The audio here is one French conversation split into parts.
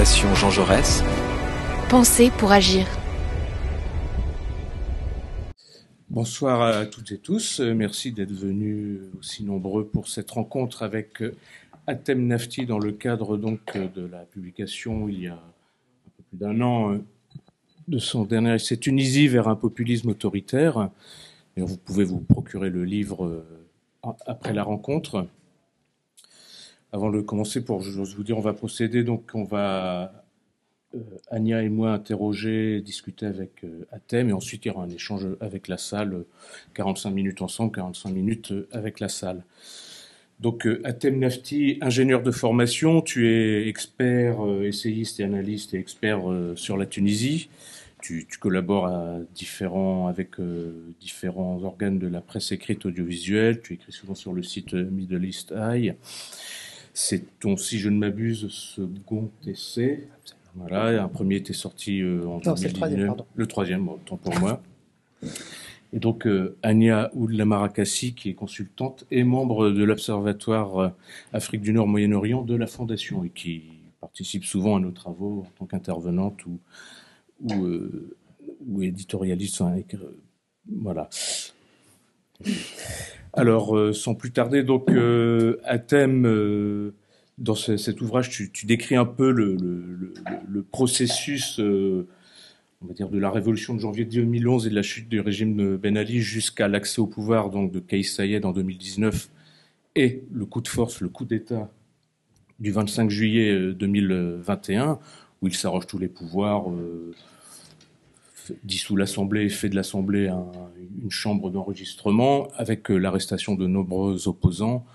Fondation Jean Jaurès. Penser pour agir. Bonsoir à toutes et tous. Merci d'être venus aussi nombreux pour cette rencontre avec Hatem Nafti dans le cadre donc de la publication il y a un peu plus d'un an de son dernier essai Tunisie vers un populisme autoritaire. Et vous pouvez vous procurer le livre après la rencontre. Avant de commencer, j'ose vous dire, on va procéder. Donc, on va Ania et moi interroger, discuter avec Hatem, et ensuite il y aura un échange avec la salle, 45 minutes ensemble, 45 minutes avec la salle. Donc, Hatem Nafti, ingénieur de formation, tu es expert, essayiste et analyste et expert sur la Tunisie. Tu collabores avec différents organes de la presse écrite audiovisuelle. Tu écris souvent sur le site Middle East Eye. C'est ton, si je ne m'abuse, second essai. Voilà, un premier était sorti en 2019. Le troisième, autant pour moi. Et donc, Ania Oud-Lamarakassi, qui est consultante et membre de l'Observatoire Afrique du Nord Moyen-Orient de la Fondation et qui participe souvent à nos travaux en tant qu'intervenante ou éditorialiste. Voilà. Alors, sans plus tarder, donc, Hatem, dans cet ouvrage, tu décris un peu le processus, on va dire, de la révolution de janvier 2011 et de la chute du régime de Ben Ali jusqu'à l'accès au pouvoir donc de Kais Saied en 2019 et le coup de force, le coup d'État du 25 juillet 2021, où il s'arroge tous les pouvoirs, dissout l'Assemblée et fait de l'Assemblée une chambre d'enregistrement avec l'arrestation de nombreux opposants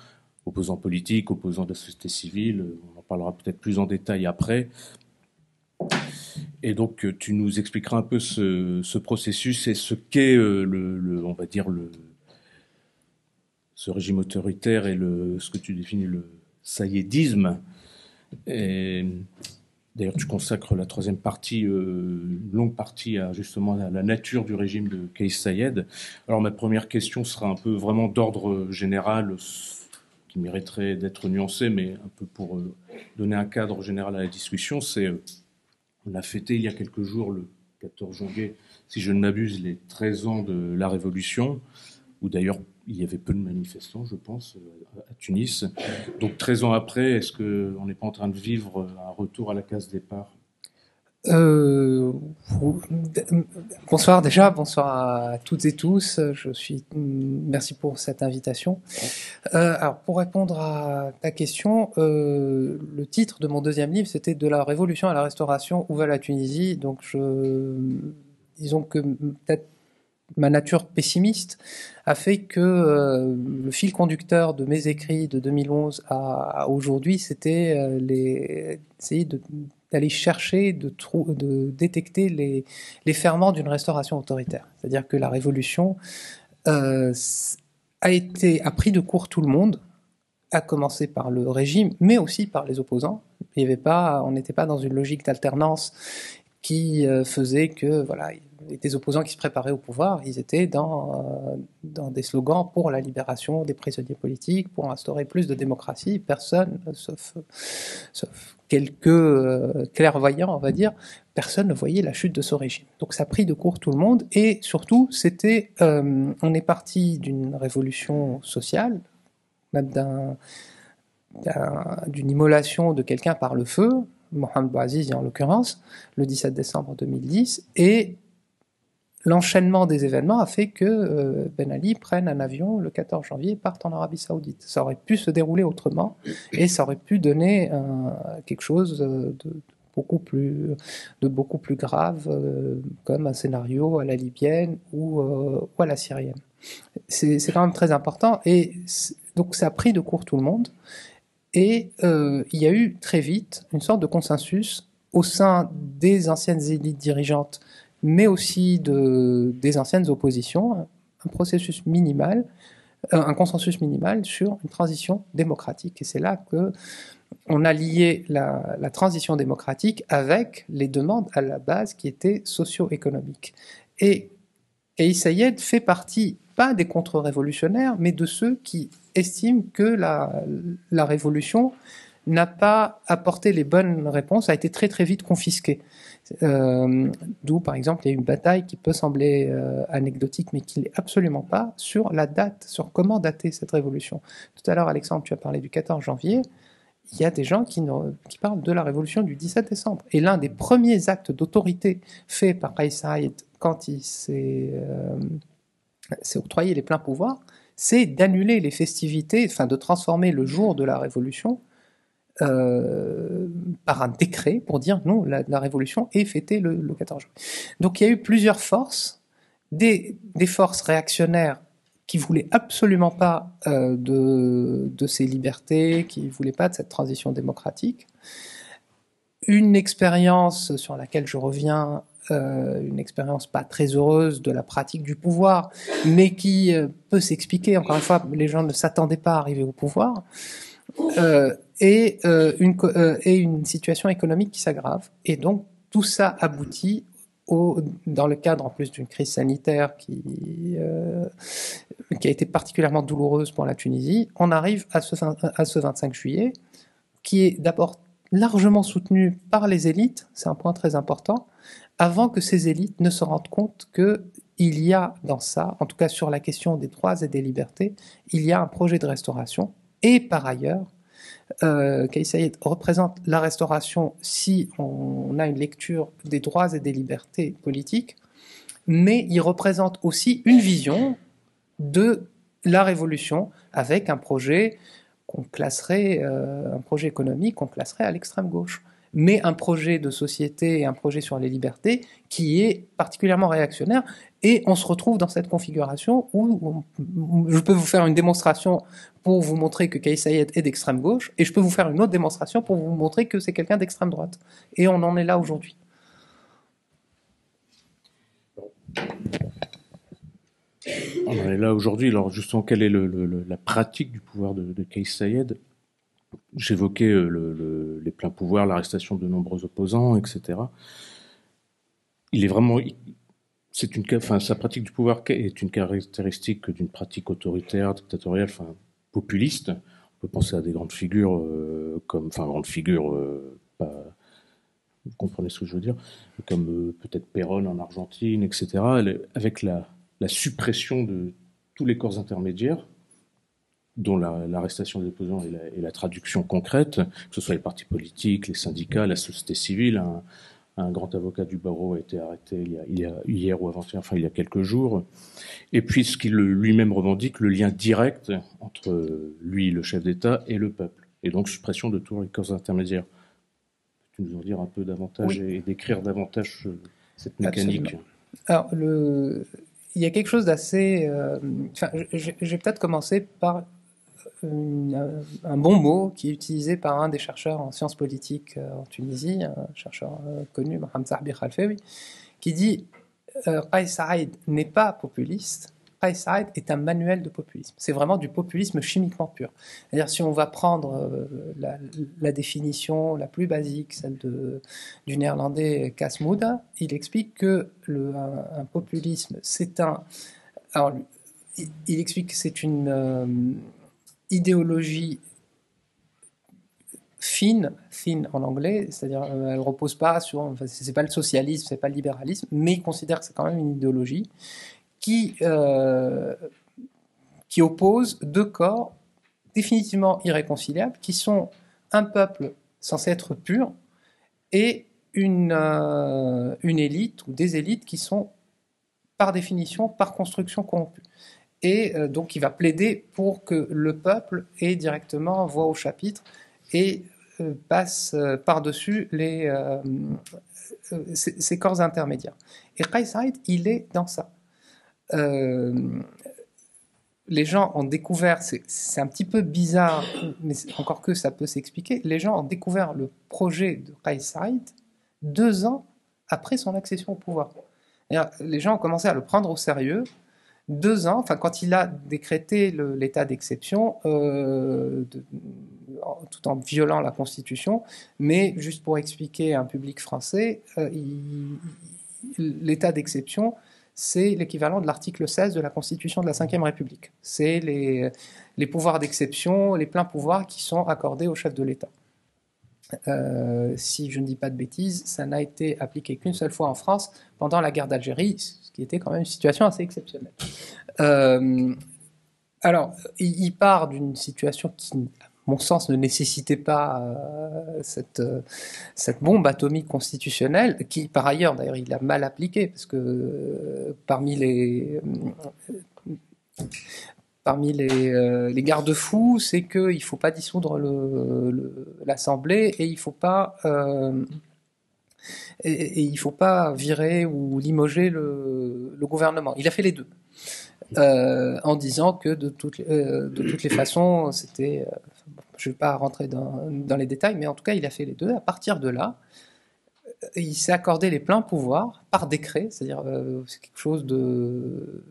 politiques, opposants de la société civile. On en parlera peut-être plus en détail après. Et donc, tu nous expliqueras un peu ce processus et ce qu'est on va dire ce régime autoritaire et ce que tu définis le saïedisme. Et d'ailleurs, tu consacres la troisième partie, une longue partie, justement à la nature du régime de Kais Saied. Alors, ma première question sera un peu vraiment d'ordre général, qui mériterait d'être nuancé, mais un peu pour donner un cadre général à la discussion. On a fêté il y a quelques jours, le 14 janvier, si je ne m'abuse, les 13 ans de la Révolution, où d'ailleurs il y avait peu de manifestants, je pense, à Tunis. Donc 13 ans après, est-ce qu'on n'est pas en train de vivre un retour à la case départ ? Bonsoir déjà, bonsoir à toutes et tous. Merci pour cette invitation. Alors pour répondre à ta question, le titre de mon deuxième livre, c'était De la Révolution à la Restauration, où va la Tunisie. Donc disons que peut-être ma nature pessimiste a fait que le fil conducteur de mes écrits de 2011 à aujourd'hui, c'était essayer d'aller chercher, de détecter les ferments d'une restauration autoritaire. C'est-à-dire que la révolution a pris de court tout le monde, à commencer par le régime, mais aussi par les opposants. On n'était pas dans une logique d'alternance qui faisait que des opposants qui se préparaient au pouvoir, ils étaient dans des slogans pour la libération des prisonniers politiques, pour instaurer plus de démocratie. Personne, sauf quelques clairvoyants, on va dire, personne ne voyait la chute de ce régime. Donc ça a pris de court tout le monde, et surtout, on est parti d'une révolution sociale, même d'une immolation de quelqu'un par le feu, Mohamed Bouazizi en l'occurrence, le 17 décembre 2010, et l'enchaînement des événements a fait que Ben Ali prenne un avion le 14 janvier et parte en Arabie Saoudite. Ça aurait pu se dérouler autrement, et ça aurait pu donner quelque chose de beaucoup plus grave, comme un scénario à la libyenne ou à la syrienne. C'est quand même très important, et donc ça a pris de court tout le monde. Et il y a eu très vite une sorte de consensus au sein des anciennes élites dirigeantes, mais aussi des anciennes oppositions, un consensus minimal sur une transition démocratique. Et c'est là que on a lié la transition démocratique avec les demandes à la base qui étaient socio-économiques. Et Kais Saied fait partie, pas des contre-révolutionnaires, mais de ceux qui estiment que la révolution n'a pas apporté les bonnes réponses, a été très très vite confisqué. D'où, par exemple, il y a eu une bataille qui peut sembler anecdotique, mais qui l'est absolument pas, sur la date, sur comment dater cette révolution. Tout à l'heure, Alexandre, tu as parlé du 14 janvier. Il y a des gens qui parlent de la révolution du 17 décembre. Et l'un des premiers actes d'autorité faits par Kais Saied quand il s'est octroyé les pleins pouvoirs, c'est d'annuler les festivités, enfin de transformer le jour de la révolution par un décret pour dire non, la révolution est fêtée le 14 juin. Donc il y a eu plusieurs forces, des forces réactionnaires qui voulaient absolument pas de ces libertés, qui voulaient pas de cette transition démocratique. Une expérience sur laquelle je reviens, une expérience pas très heureuse de la pratique du pouvoir, mais qui peut s'expliquer. Encore une fois, les gens ne s'attendaient pas à arriver au pouvoir. Et une situation économique qui s'aggrave. Et donc, tout ça aboutit dans le cadre, en plus d'une crise sanitaire qui a été particulièrement douloureuse pour la Tunisie, on arrive à ce 25 juillet, qui est d'abord largement soutenu par les élites, c'est un point très important, avant que ces élites ne se rendent compte qu'il y a dans ça, en tout cas sur la question des droits et des libertés, il y a un projet de restauration. Et par ailleurs, Kais Saied représente la restauration si on a une lecture des droits et des libertés politiques, mais il représente aussi une vision de la révolution avec un projet qu'on classerait, un projet économique qu'on classerait à l'extrême gauche, mais un projet de société et un projet sur les libertés qui est particulièrement réactionnaire. Et on se retrouve dans cette configuration où je peux vous faire une démonstration pour vous montrer que Kais Saied est d'extrême gauche, et je peux vous faire une autre démonstration pour vous montrer que c'est quelqu'un d'extrême droite. Et on en est là aujourd'hui. On en est là aujourd'hui. Alors justement, quelle est la pratique du pouvoir de Kais Saied? J'évoquais les pleins pouvoirs, l'arrestation de nombreux opposants, etc. Il est vraiment... sa pratique du pouvoir est une caractéristique d'une pratique autoritaire, dictatoriale, populiste. On peut penser à des grandes figures vous comprenez ce que je veux dire, comme peut-être Perón en Argentine, etc. Avec la suppression de tous les corps intermédiaires, dont l'arrestation des opposants est la traduction concrète, que ce soit les partis politiques, les syndicats, la société civile. Un grand avocat du barreau a été arrêté hier ou avant-hier, il y a quelques jours. Et puis, ce qu'il lui-même revendique, le lien direct entre lui, le chef d'État, et le peuple. Et donc, suppression de tous les corps intermédiaires. Peux-tu nous en dire un peu davantage et décrire davantage cette mécanique? Alors, il y a quelque chose d'assez... je vais peut-être commencer par un bon mot qui est utilisé par un des chercheurs en sciences politiques en Tunisie, un chercheur connu, Mohamed Sahbi Khalfaoui, qui dit Kais Saied n'est pas populiste, Kais Saied est un manuel de populisme. C'est vraiment du populisme chimiquement pur. C'est-à-dire, si on va prendre la définition la plus basique, celle du néerlandais Cas Mouda, il explique que un populisme, c'est un... Alors, il explique que c'est une... idéologie fine en anglais, c'est-à-dire elle repose pas sur, c'est pas le socialisme, c'est pas le libéralisme, mais il considère que c'est quand même une idéologie qui oppose deux corps définitivement irréconciliables, qui sont un peuple censé être pur et une élite ou des élites qui sont par définition, par construction corrompues. Et donc il va plaider pour que le peuple ait directement voix au chapitre et passe par-dessus ces corps intermédiaires. Et Kais Saied, il est dans ça. Les gens ont découvert, c'est un petit peu bizarre, mais encore que ça peut s'expliquer, les gens ont découvert le projet de Kais Saied 2 ans après son accession au pouvoir. Les gens ont commencé à le prendre au sérieux 2 ans, quand il a décrété l'état d'exception, tout en violant la Constitution, mais juste pour expliquer à un public français, l'état d'exception, c'est l'équivalent de l'article 16 de la Constitution de la Ve République. C'est les pouvoirs d'exception, les pleins pouvoirs qui sont accordés au chef de l'État. Si je ne dis pas de bêtises, ça n'a été appliqué qu'une seule fois en France pendant la guerre d'Algérie, ce qui était quand même une situation assez exceptionnelle. Alors, il part d'une situation qui, à mon sens, ne nécessitait pas cette bombe atomique constitutionnelle, qui, par ailleurs, d'ailleurs, il a mal appliquée, parce que parmi les garde-fous, c'est qu'il ne faut pas dissoudre l'Assemblée et il ne faut pas virer ou limoger le gouvernement. Il a fait les deux. En disant que de toutes les façons, c'était... je ne vais pas rentrer dans les détails, mais en tout cas, il a fait les deux. À partir de là, il s'est accordé les pleins pouvoirs par décret, c'est-à-dire c'est quelque chose de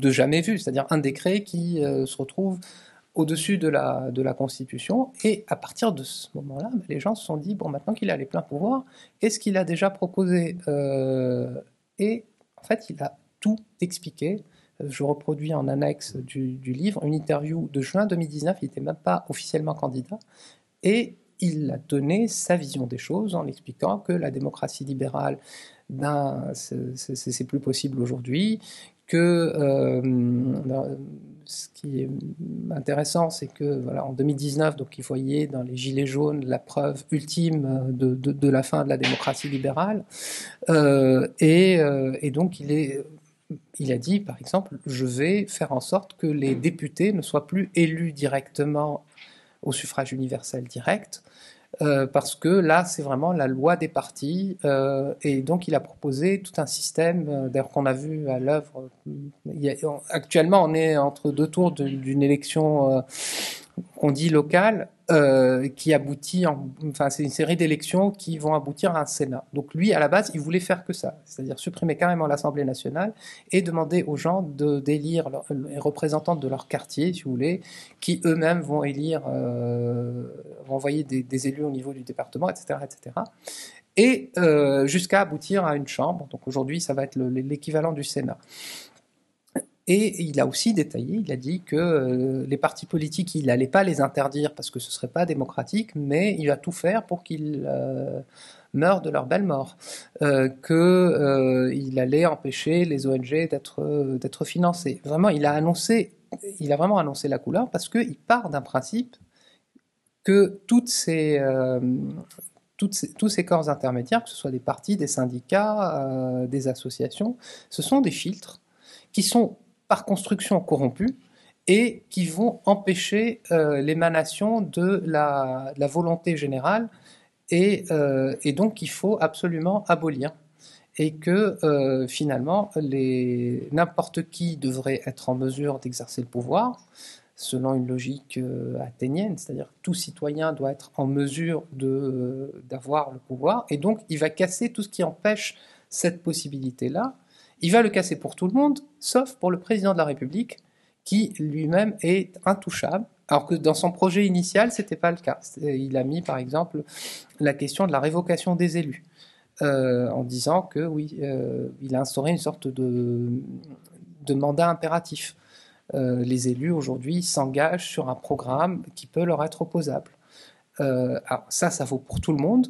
jamais vu, c'est-à-dire un décret qui se retrouve au-dessus de la Constitution, et à partir de ce moment-là, les gens se sont dit, bon, maintenant qu'il a les pleins pouvoirs, qu'est-ce qu'il a déjà proposé et en fait, il a tout expliqué. Je reproduis en annexe du livre une interview de juin 2019, il n'était même pas officiellement candidat, et il a donné sa vision des choses en expliquant que la démocratie libérale, c'est plus possible aujourd'hui, que ce qui est intéressant, c'est que voilà, en 2019, donc, il voyait dans les Gilets jaunes la preuve ultime de la fin de la démocratie libérale, et donc il a dit, par exemple, je vais faire en sorte que les députés ne soient plus élus directement au suffrage universel direct, parce que là, c'est vraiment la loi des partis, et donc il a proposé tout un système, d'ailleurs qu'on a vu à l'œuvre. Actuellement, on est entre deux tours d'une élection qu'on dit locale, qui aboutit enfin, c'est une série d'élections qui vont aboutir à un Sénat. Donc lui, à la base, il voulait faire que ça, c'est-à-dire supprimer carrément l'Assemblée nationale et demander aux gens d'élire les représentants de leur quartier, si vous voulez, qui eux-mêmes vont élire, vont envoyer des élus au niveau du département, etc., etc. Et jusqu'à aboutir à une chambre. Donc aujourd'hui, ça va être l'équivalent du Sénat. Et il a aussi détaillé, il a dit que les partis politiques, il n'allait pas les interdire parce que ce ne serait pas démocratique, mais il va tout faire pour qu'ils meurent de leur belle mort. Qu'il allait empêcher les ONG d'être financées. Vraiment, il a vraiment annoncé la couleur parce qu'il part d'un principe que tous ces corps intermédiaires, que ce soit des partis, des syndicats, des associations, ce sont des filtres qui sont par construction corrompus et qui vont empêcher l'émanation de la volonté générale, et donc qu'il faut absolument abolir. Et que finalement, n'importe qui devrait être en mesure d'exercer le pouvoir, selon une logique athénienne, c'est-à-dire tout citoyen doit être en mesure d'avoir le pouvoir, et donc il va casser tout ce qui empêche cette possibilité-là. Il va le casser pour tout le monde, sauf pour le président de la République, qui lui-même est intouchable, alors que dans son projet initial, ce n'était pas le cas. Il a mis, par exemple, la question de la révocation des élus, en disant que, oui, il a instauré une sorte de mandat impératif. Les élus, aujourd'hui, s'engagent sur un programme qui peut leur être opposable. Alors ça vaut pour tout le monde,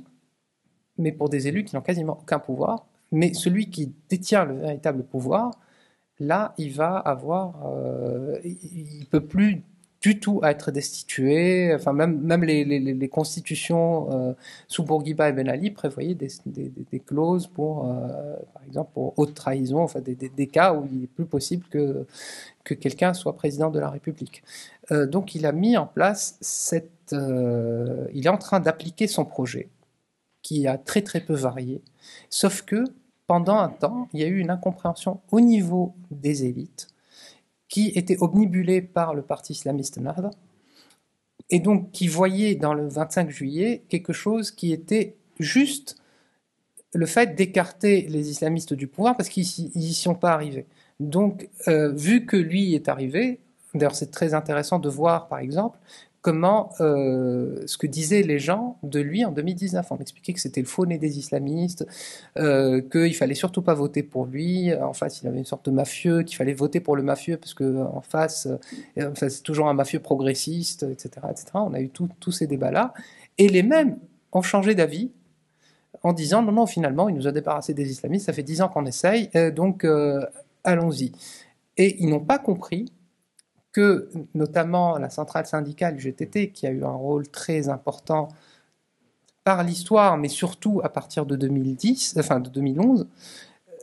mais pour des élus qui n'ont quasiment aucun pouvoir. Mais celui qui détient le véritable pouvoir, là, il va avoir... il ne peut plus du tout être destitué. Enfin, même les constitutions sous Bourguiba et Ben Ali prévoyaient des clauses pour, par exemple, pour haute trahison, enfin, des cas où il n'est plus possible que quelqu'un soit président de la République. Donc, il a mis en place il est en train d'appliquer son projet, qui a très très peu varié, sauf que pendant un temps, il y a eu une incompréhension au niveau des élites qui étaient obnubilées par le parti islamiste Nahda, et donc qui voyaient dans le 25 juillet quelque chose qui était juste le fait d'écarter les islamistes du pouvoir parce qu'ils n'y sont pas arrivés. Donc, vu que lui est arrivé, d'ailleurs c'est très intéressant de voir par exemple comment ce que disaient les gens de lui en 2019. On expliquait que c'était le faux-né des islamistes, qu'il fallait surtout pas voter pour lui. En face, il avait une sorte de mafieux, qu'il fallait voter pour le mafieux parce que en face, c'est toujours un mafieux progressiste, etc., etc. On a eu tous ces débats-là. Et les mêmes ont changé d'avis en disant non, finalement, il nous a débarrassé des islamistes, ça fait 10 ans qu'on essaye, donc allons-y. Et ils n'ont pas compris que, notamment la centrale syndicale UGTT, qui a eu un rôle très important par l'histoire, mais surtout à partir de 2011,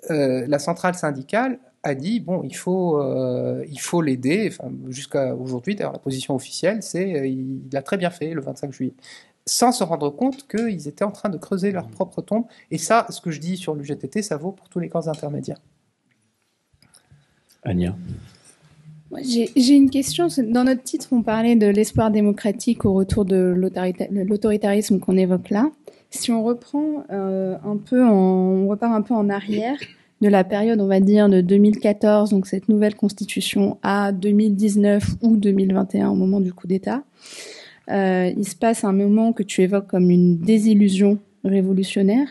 la centrale syndicale a dit bon, il faut l'aider. Enfin, jusqu'à aujourd'hui, d'ailleurs, la position officielle, c'est il a très bien fait le 25 juillet, sans se rendre compte qu'ils étaient en train de creuser leur propre tombe. Et ça, ce que je dis sur l'UGTT, ça vaut pour tous les camps intermédiaires. Ania. J'ai une question. Dans notre titre, on parlait de l'espoir démocratique au retour de l'autoritarisme qu'on évoque là. Si on reprend on repart un peu en arrière de la période, on va dire, de 2014, donc cette nouvelle constitution, à 2019 ou 2021, au moment du coup d'État, il se passe un moment que tu évoques comme une désillusion révolutionnaire.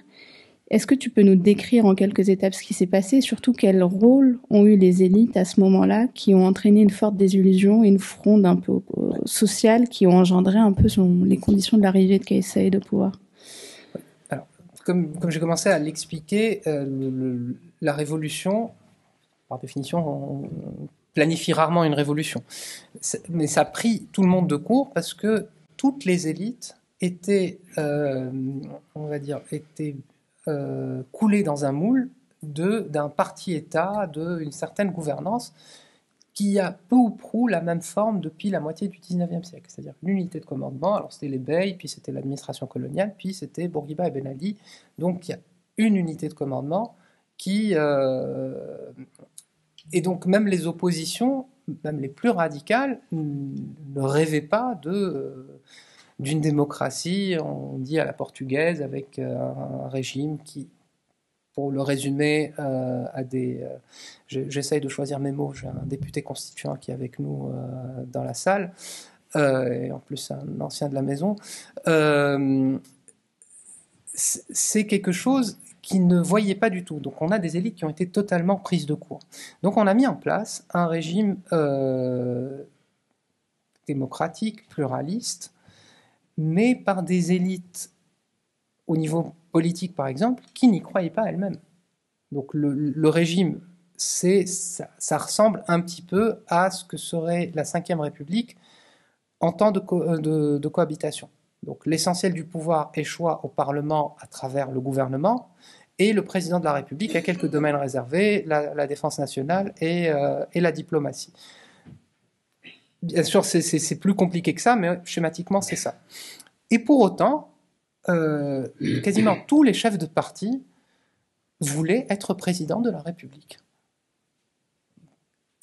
Est-ce que tu peux nous décrire en quelques étapes ce qui s'est passé, et surtout quel rôle ont eu les élites à ce moment-là qui ont entraîné une forte désillusion et une fronde un peu sociale qui ont engendré un peu les conditions de l'arrivée de Kais Saied au pouvoir? Alors, comme j'ai commencé à l'expliquer, la révolution, par définition, on planifie rarement une révolution. Mais ça a pris tout le monde de court parce que toutes les élites étaient, on va dire, coulées dans un moule d'un parti-État, d'une certaine gouvernance qui a peu ou prou la même forme depuis la moitié du 19e siècle. C'est-à-dire l'unité de commandement, alors c'était les beys, puis c'était l'administration coloniale, puis c'était Bourguiba et Ben Ali. Donc il y a une unité de commandement qui... et donc même les oppositions, même les plus radicales, ne rêvaient pas d'une démocratie, on dit à la portugaise, avec un régime qui, pour le résumer, j'essaye de choisir mes mots, j'ai un député constituant qui est avec nous dans la salle, et en plus un ancien de la maison, c'est quelque chose qui ne voyaient pas du tout. Donc on a des élites qui ont été totalement prises de court. Donc on a mis en place un régime démocratique, pluraliste, mais par des élites au niveau politique, par exemple, qui n'y croyaient pas elles-mêmes. Donc le régime, ça ressemble un petit peu à ce que serait la Ve République en temps de cohabitation. Donc l'essentiel du pouvoir échoit au Parlement à travers le gouvernement, et le président de la République a quelques domaines réservés, la défense nationale et la diplomatie. Bien sûr, c'est plus compliqué que ça, mais schématiquement, c'est ça. Et pour autant, quasiment tous les chefs de parti voulaient être président de la République.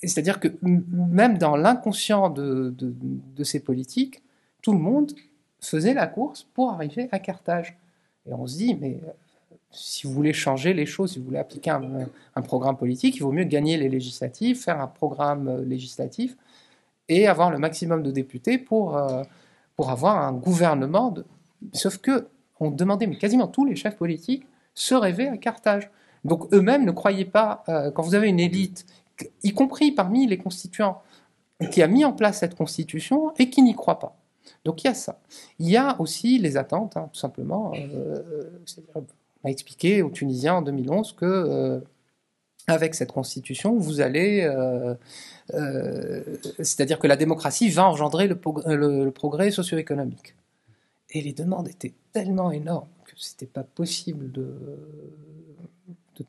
C'est-à-dire que même dans l'inconscient de ces politiques, tout le monde faisait la course pour arriver à Carthage. Et on se dit, mais si vous voulez changer les choses, si vous voulez appliquer un programme politique, il vaut mieux gagner les législatives, faire un programme législatif et avoir le maximum de députés pour avoir un gouvernement. Sauf que on demandait, mais quasiment tous les chefs politiques se rêvaient à Carthage. Donc eux-mêmes ne croyaient pas, quand vous avez une élite, y compris parmi les constituants, qui a mis en place cette constitution et qui n'y croit pas. Donc il y a ça. Il y a aussi les attentes, tout simplement. On a expliqué aux Tunisiens en 2011 que avec cette constitution, vous allez... c'est-à-dire que la démocratie va engendrer le progrès socio-économique. Et les demandes étaient tellement énormes que ce n'était pas possible de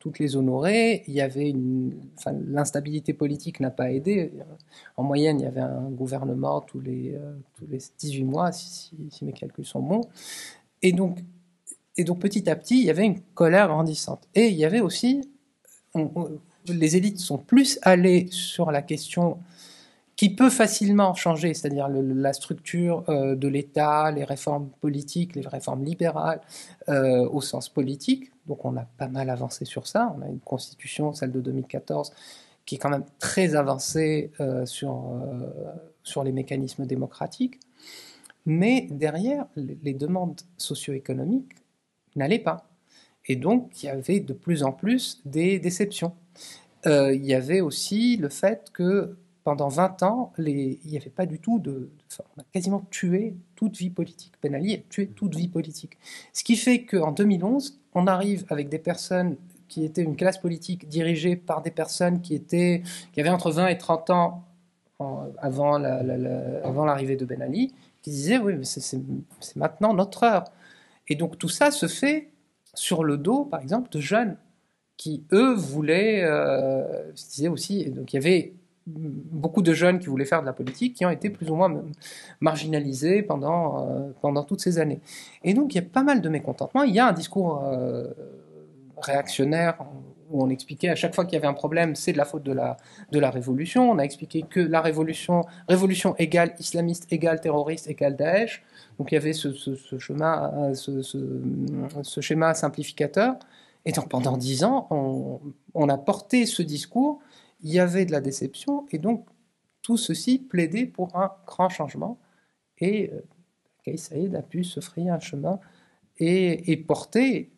toutes les honorer. Il y avait l'instabilité politique n'a pas aidé. En moyenne, il y avait un gouvernement tous les 18 mois, si mes calculs sont bons. Et donc, petit à petit, il y avait une colère grandissante. Et il y avait aussi... les élites sont plus allées sur la question qui peut facilement changer, c'est-à-dire la structure de l'État, les réformes politiques, les réformes libérales au sens politique. Donc on a pas mal avancé sur ça. On a une constitution, celle de 2014, qui est quand même très avancée sur les mécanismes démocratiques. Mais derrière, les demandes socio-économiques n'allaient pas. Et donc, il y avait de plus en plus des déceptions. Il y avait aussi le fait que pendant 20 ans, il n'y avait pas du tout on a quasiment tué toute vie politique. Ben Ali a tué toute vie politique. Ce qui fait qu'en 2011, on arrive avec des personnes qui étaient une classe politique dirigée par des personnes qui avaient entre 20 et 30 ans avant l'arrivée de Ben Ali, qui disaient oui, mais c'est maintenant notre heure. Et donc tout ça se fait sur le dos, par exemple, de jeunes qui, eux, voulaient, je disais aussi, et donc il y avait beaucoup de jeunes qui voulaient faire de la politique, qui ont été plus ou moins marginalisés pendant toutes ces années. Et donc il y a pas mal de mécontentement. Il y a un discours réactionnaire où on expliquait à chaque fois qu'il y avait un problème, c'est de la faute de la révolution. On a expliqué que la révolution égale islamiste, égale terroriste, égale Daesh. Donc il y avait ce schéma simplificateur. Et donc pendant 10 ans, on a porté ce discours, il y avait de la déception, et donc tout ceci plaidait pour un grand changement. Et Kais Saïed a pu se frayer un chemin et porter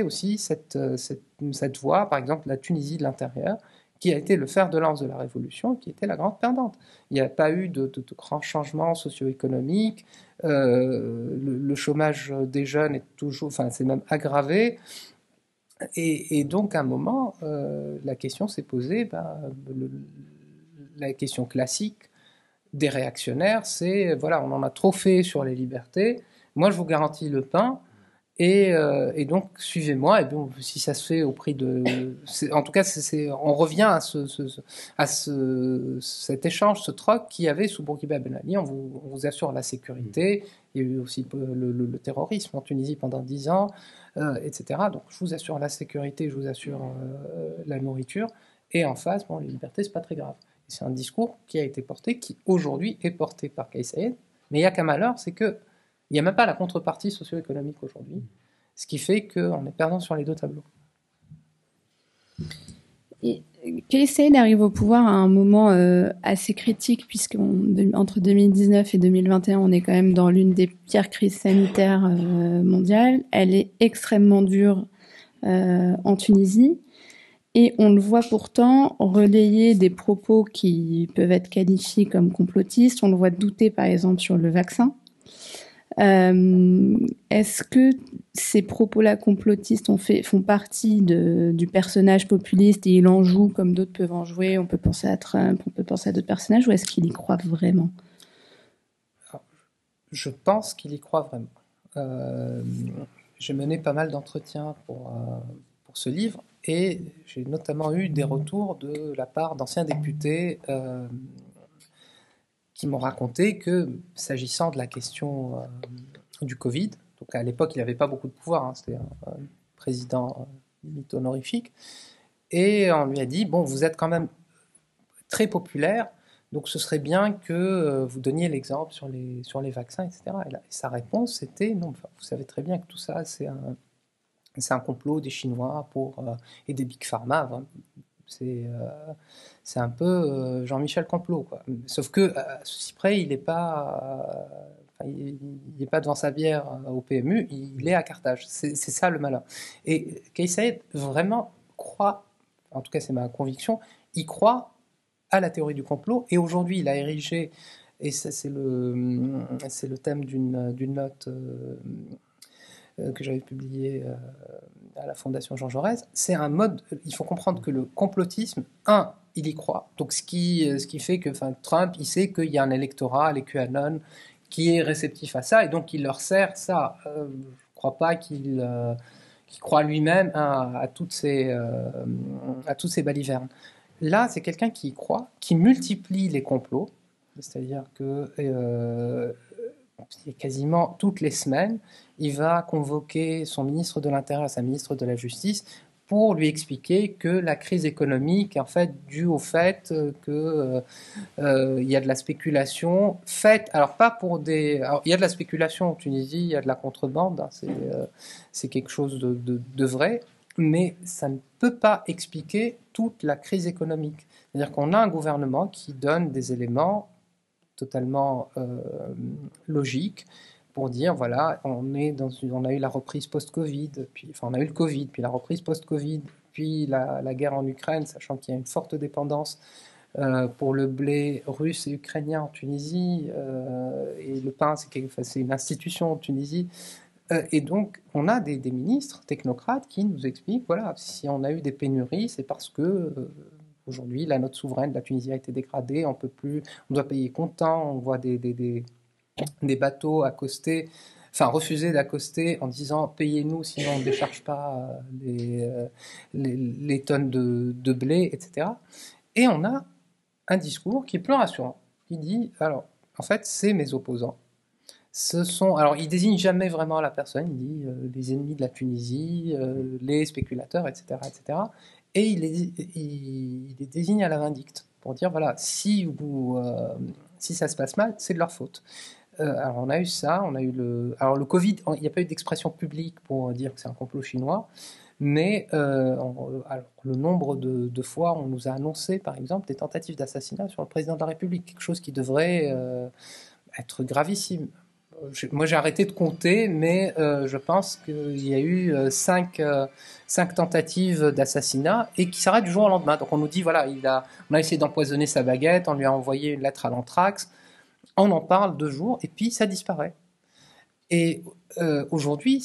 aussi cette voie, par exemple la Tunisie de l'intérieur, qui a été le fer de lance de la révolution, qui était la grande perdante. Il n'y a pas eu de grands changements socio-économiques, le chômage des jeunes est toujours, c'est même aggravé, et donc à un moment, la question s'est posée, la question classique des réactionnaires, c'est, voilà, on en a trop fait sur les libertés, moi je vous garantis le pain, et donc suivez-moi, et donc si ça se fait au prix de, en tout cas on revient à cet échange, ce troc qu'il y avait sous Bourguiba Ben Ali. On vous assure la sécurité. Il y a eu aussi le terrorisme en Tunisie pendant 10 ans, etc. Donc je vous assure la sécurité, je vous assure la nourriture, et en face, les libertés, c'est pas très grave. Et c'est un discours qui a été porté, qui aujourd'hui est porté par Kais Saïed, mais il y a qu'un malheur, c'est que il n'y a même pas la contrepartie socio-économique aujourd'hui, ce qui fait qu'on est perdant sur les deux tableaux. Kais Saïed arrive au pouvoir à un moment assez critique, puisqu'entre 2019 et 2021, on est quand même dans l'une des pires crises sanitaires mondiales. Elle est extrêmement dure en Tunisie. Et on le voit pourtant relayer des propos qui peuvent être qualifiés comme complotistes. On le voit douter, par exemple, sur le vaccin. Est-ce que ces propos-là complotistes font partie du personnage populiste et il en joue comme d'autres peuvent en jouer? On peut penser à Trump, on peut penser à d'autres personnages, ou est-ce qu'il y croit vraiment? Alors, je pense qu'il y croit vraiment. J'ai mené pas mal d'entretiens pour ce livre, et j'ai notamment eu des retours de la part d'anciens députés qui m'ont raconté que, s'agissant de la question du Covid, donc à l'époque il n'avait pas beaucoup de pouvoir, c'était un président limite honorifique, et on lui a dit, bon, vous êtes quand même très populaire, donc ce serait bien que vous donniez l'exemple sur les vaccins, etc. Et sa réponse c'était, non, vous savez très bien que tout ça c'est un complot des Chinois et des Big Pharma. C'est un peu Jean-Michel Complot, quoi. Sauf que, à ceci près, il n'est pas devant sa bière au PMU, il est à Carthage. C'est ça le malin. Et Kais Saïed vraiment croit, en tout cas c'est ma conviction, il croit à la théorie du complot, et aujourd'hui il a érigé, et ça, c'est le thème d'une note que j'avais publiée à la Fondation Jean Jaurès, c'est un mode, il faut comprendre que le complotisme, il y croit, donc ce qui fait que Trump, il sait qu'il y a un électorat, les QAnon, qui est réceptif à ça, et donc il leur sert ça. Je ne crois pas qu'il croit lui-même à toutes ces balivernes. Là, c'est quelqu'un qui y croit, qui multiplie les complots, c'est-à-dire que quasiment toutes les semaines, il va convoquer son ministre de l'Intérieur, sa ministre de la Justice, pour lui expliquer que la crise économique est en fait due au fait que il y a de la spéculation faite, alors pas pour alors, il y a de la spéculation en Tunisie, il y a de la contrebande, c'est quelque chose de vrai, mais ça ne peut pas expliquer toute la crise économique. C'est-à-dire qu'on a un gouvernement qui donne des éléments totalement logiques pour dire, voilà, on a eu la reprise post-Covid, on a eu le Covid, puis la reprise post-Covid, puis la guerre en Ukraine, sachant qu'il y a une forte dépendance pour le blé russe et ukrainien en Tunisie, et le pain, c'est une institution en Tunisie. Et donc, on a des ministres technocrates qui nous expliquent, voilà, si on a eu des pénuries, c'est parce que aujourd'hui, la note souveraine de la Tunisie a été dégradée, on peut plus, on doit payer comptant, on voit des bateaux accoster, enfin refuser d'accoster en disant payez-nous sinon on ne décharge pas les tonnes de blé, etc. Et on a un discours qui est plus rassurant, qui dit, alors, en fait, c'est mes opposants. Alors, il désigne jamais vraiment la personne, il dit les ennemis de la Tunisie, les spéculateurs, etc., etc. Et il les désigne à la vindicte pour dire voilà, si ça se passe mal, c'est de leur faute. Alors on a eu ça, on a eu alors le Covid, il n'y a pas eu d'expression publique pour dire que c'est un complot chinois, mais alors, le nombre de fois on nous a annoncé, par exemple, des tentatives d'assassinat sur le président de la République, quelque chose qui devrait être gravissime. Moi, j'ai arrêté de compter, mais je pense qu'il y a eu 5 tentatives d'assassinat et qui s'arrêtent du jour au lendemain. Donc on nous dit, voilà, on a essayé d'empoisonner sa baguette, on lui a envoyé une lettre à l'anthrax, on en parle 2 jours et puis ça disparaît. Et aujourd'hui,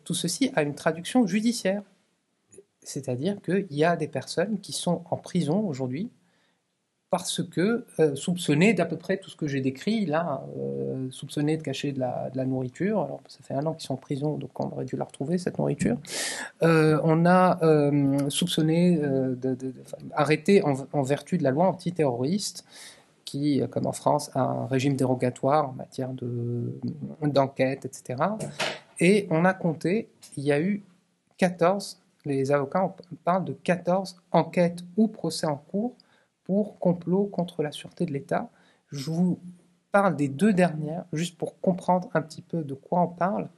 tout ceci a une traduction judiciaire. C'est-à-dire qu'il y a des personnes qui sont en prison aujourd'hui parce que soupçonnées d'à peu près tout ce que j'ai décrit, là, soupçonnées de cacher de la nourriture. Alors, ça fait 1 an qu'ils sont en prison, donc on aurait dû la retrouver, cette nourriture. On a soupçonné, arrêté en vertu de la loi antiterroriste, qui, comme en France, a un régime dérogatoire en matière d'enquête, etc. Et on a compté, il y a eu 14, les avocats parlent de 14 enquêtes ou procès en cours pour complot contre la sûreté de l'État. Je vous parle des 2 dernières, juste pour comprendre un petit peu de quoi on parle.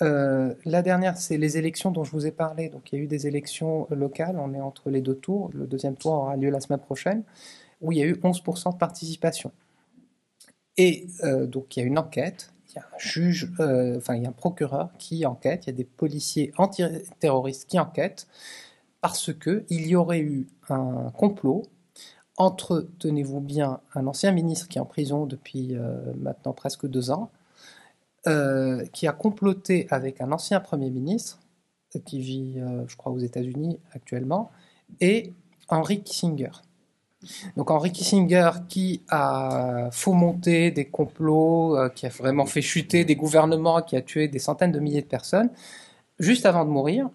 La dernière, c'est les élections dont je vous ai parlé. Donc, il y a eu des élections locales, on est entre les 2 tours. Le 2e tour aura lieu la semaine prochaine, où il y a eu 11% de participation. Et donc, il y a une enquête, il y a un juge, il y a un procureur qui enquête, il y a des policiers antiterroristes qui enquêtent, parce qu'il y aurait eu un complot entre, tenez-vous bien, un ancien ministre qui est en prison depuis maintenant presque 2 ans, qui a comploté avec un ancien Premier ministre, qui vit, je crois, aux États-Unis actuellement, et Henry Kissinger. Donc Henry Kissinger qui a fomenté des complots, qui a vraiment fait chuter des gouvernements, qui a tué des centaines de milliers de personnes, juste avant de mourir,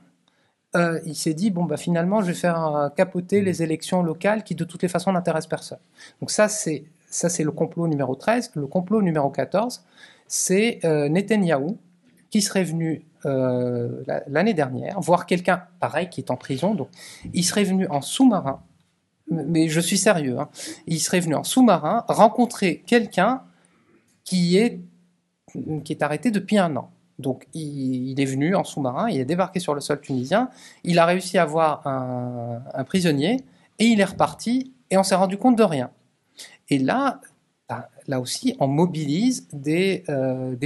il s'est dit, bon, finalement, je vais faire capoter les élections locales qui, de toutes les façons, n'intéressent personne. Donc ça, c'est le complot numéro 13. Le complot numéro 14, c'est Netanyahou, qui serait venu l'année dernière, voir quelqu'un, pareil, qui est en prison. Donc, il serait venu en sous-marin, mais je suis sérieux, hein, il serait venu en sous-marin rencontrer quelqu'un qui est arrêté depuis 1 an. Donc, il est venu en sous-marin, il est débarqué sur le sol tunisien, il a réussi à avoir un prisonnier, et il est reparti, et on s'est rendu compte de rien. Et là aussi, on mobilise des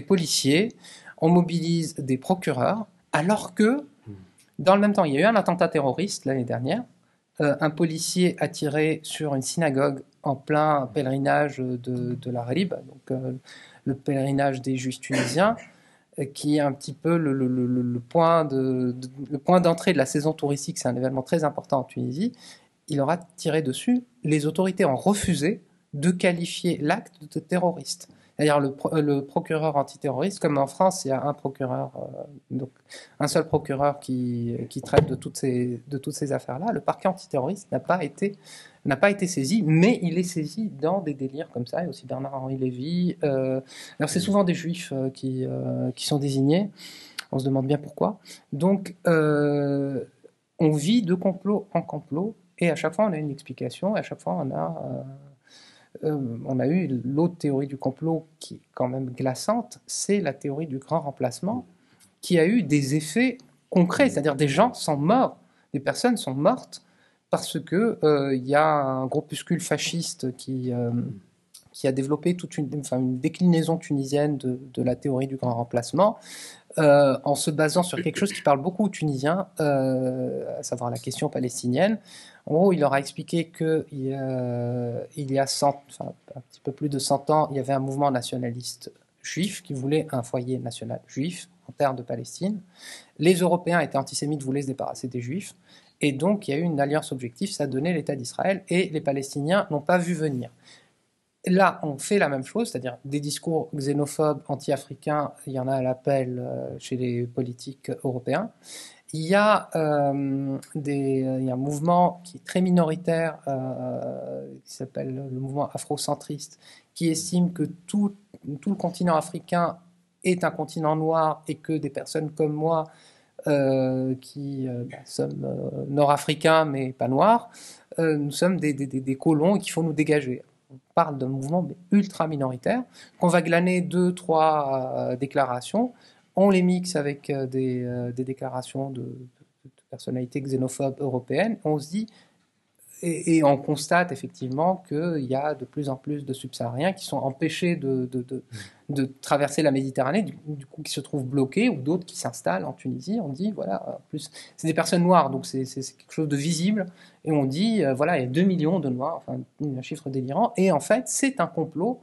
policiers, on mobilise des procureurs, alors que, dans le même temps, il y a eu un attentat terroriste l'année dernière, un policier a tiré sur une synagogue en plein pèlerinage de la Rib, donc le pèlerinage des Juifs tunisiens, qui est un petit peu le point d'entrée de la saison touristique. C'est un événement très important en Tunisie. Il aura tiré dessus. Les autorités ont refusé de qualifier l'acte de terroriste. D'ailleurs, le procureur antiterroriste, comme en France, il y a un procureur, donc un seul procureur qui traite de toutes ces affaires-là. Le parquet antiterroriste n'a pas été saisi, mais il est saisi dans des délires comme ça. Il y a aussi Bernard-Henri Lévy. Alors, c'est souvent des juifs qui sont désignés. On se demande bien pourquoi. Donc, on vit de complot en complot, et à chaque fois, on a une explication, et à chaque fois, on a eu l'autre théorie du complot qui est quand même glaçante, c'est la théorie du grand remplacement, qui a eu des effets concrets, c'est-à-dire des gens sont morts, des personnes sont mortes parce que y a un groupuscule fasciste qui qui a développé toute une déclinaison tunisienne de la théorie du grand remplacement, en se basant sur quelque chose qui parle beaucoup aux Tunisiens, à savoir la question palestinienne. En gros, il leur a expliqué qu'il y a un petit peu plus de 100 ans, il y avait un mouvement nationaliste juif qui voulait un foyer national juif en terre de Palestine. Les Européens étaient antisémites, voulaient se débarrasser des Juifs. Et donc, il y a eu une alliance objective, ça donnait l'État d'Israël, et les Palestiniens n'ont pas vu venir. Là, on fait la même chose, c'est-à-dire des discours xénophobes, anti-africains, il y en a à l'appel chez les politiques européens. Il y a un mouvement qui est très minoritaire, qui s'appelle le mouvement afrocentriste, qui estime que tout le continent africain est un continent noir et que des personnes comme moi, qui sommes nord-africains mais pas noirs, nous sommes des colons et qu'il faut nous dégager. On parle d'un mouvement ultra minoritaire, qu'on va glaner 2-3 déclarations, on les mixe avec des déclarations de personnalités xénophobes européennes, on se dit, et on constate effectivement qu'il y a de plus en plus de subsahariens qui sont empêchés de traverser la Méditerranée, du coup qui se trouvent bloqués, ou d'autres qui s'installent en Tunisie. On dit, voilà, en plus, c'est des personnes noires, donc c'est quelque chose de visible, et on dit, voilà, il y a 2 millions de noirs, enfin, un chiffre délirant, et en fait, c'est un complot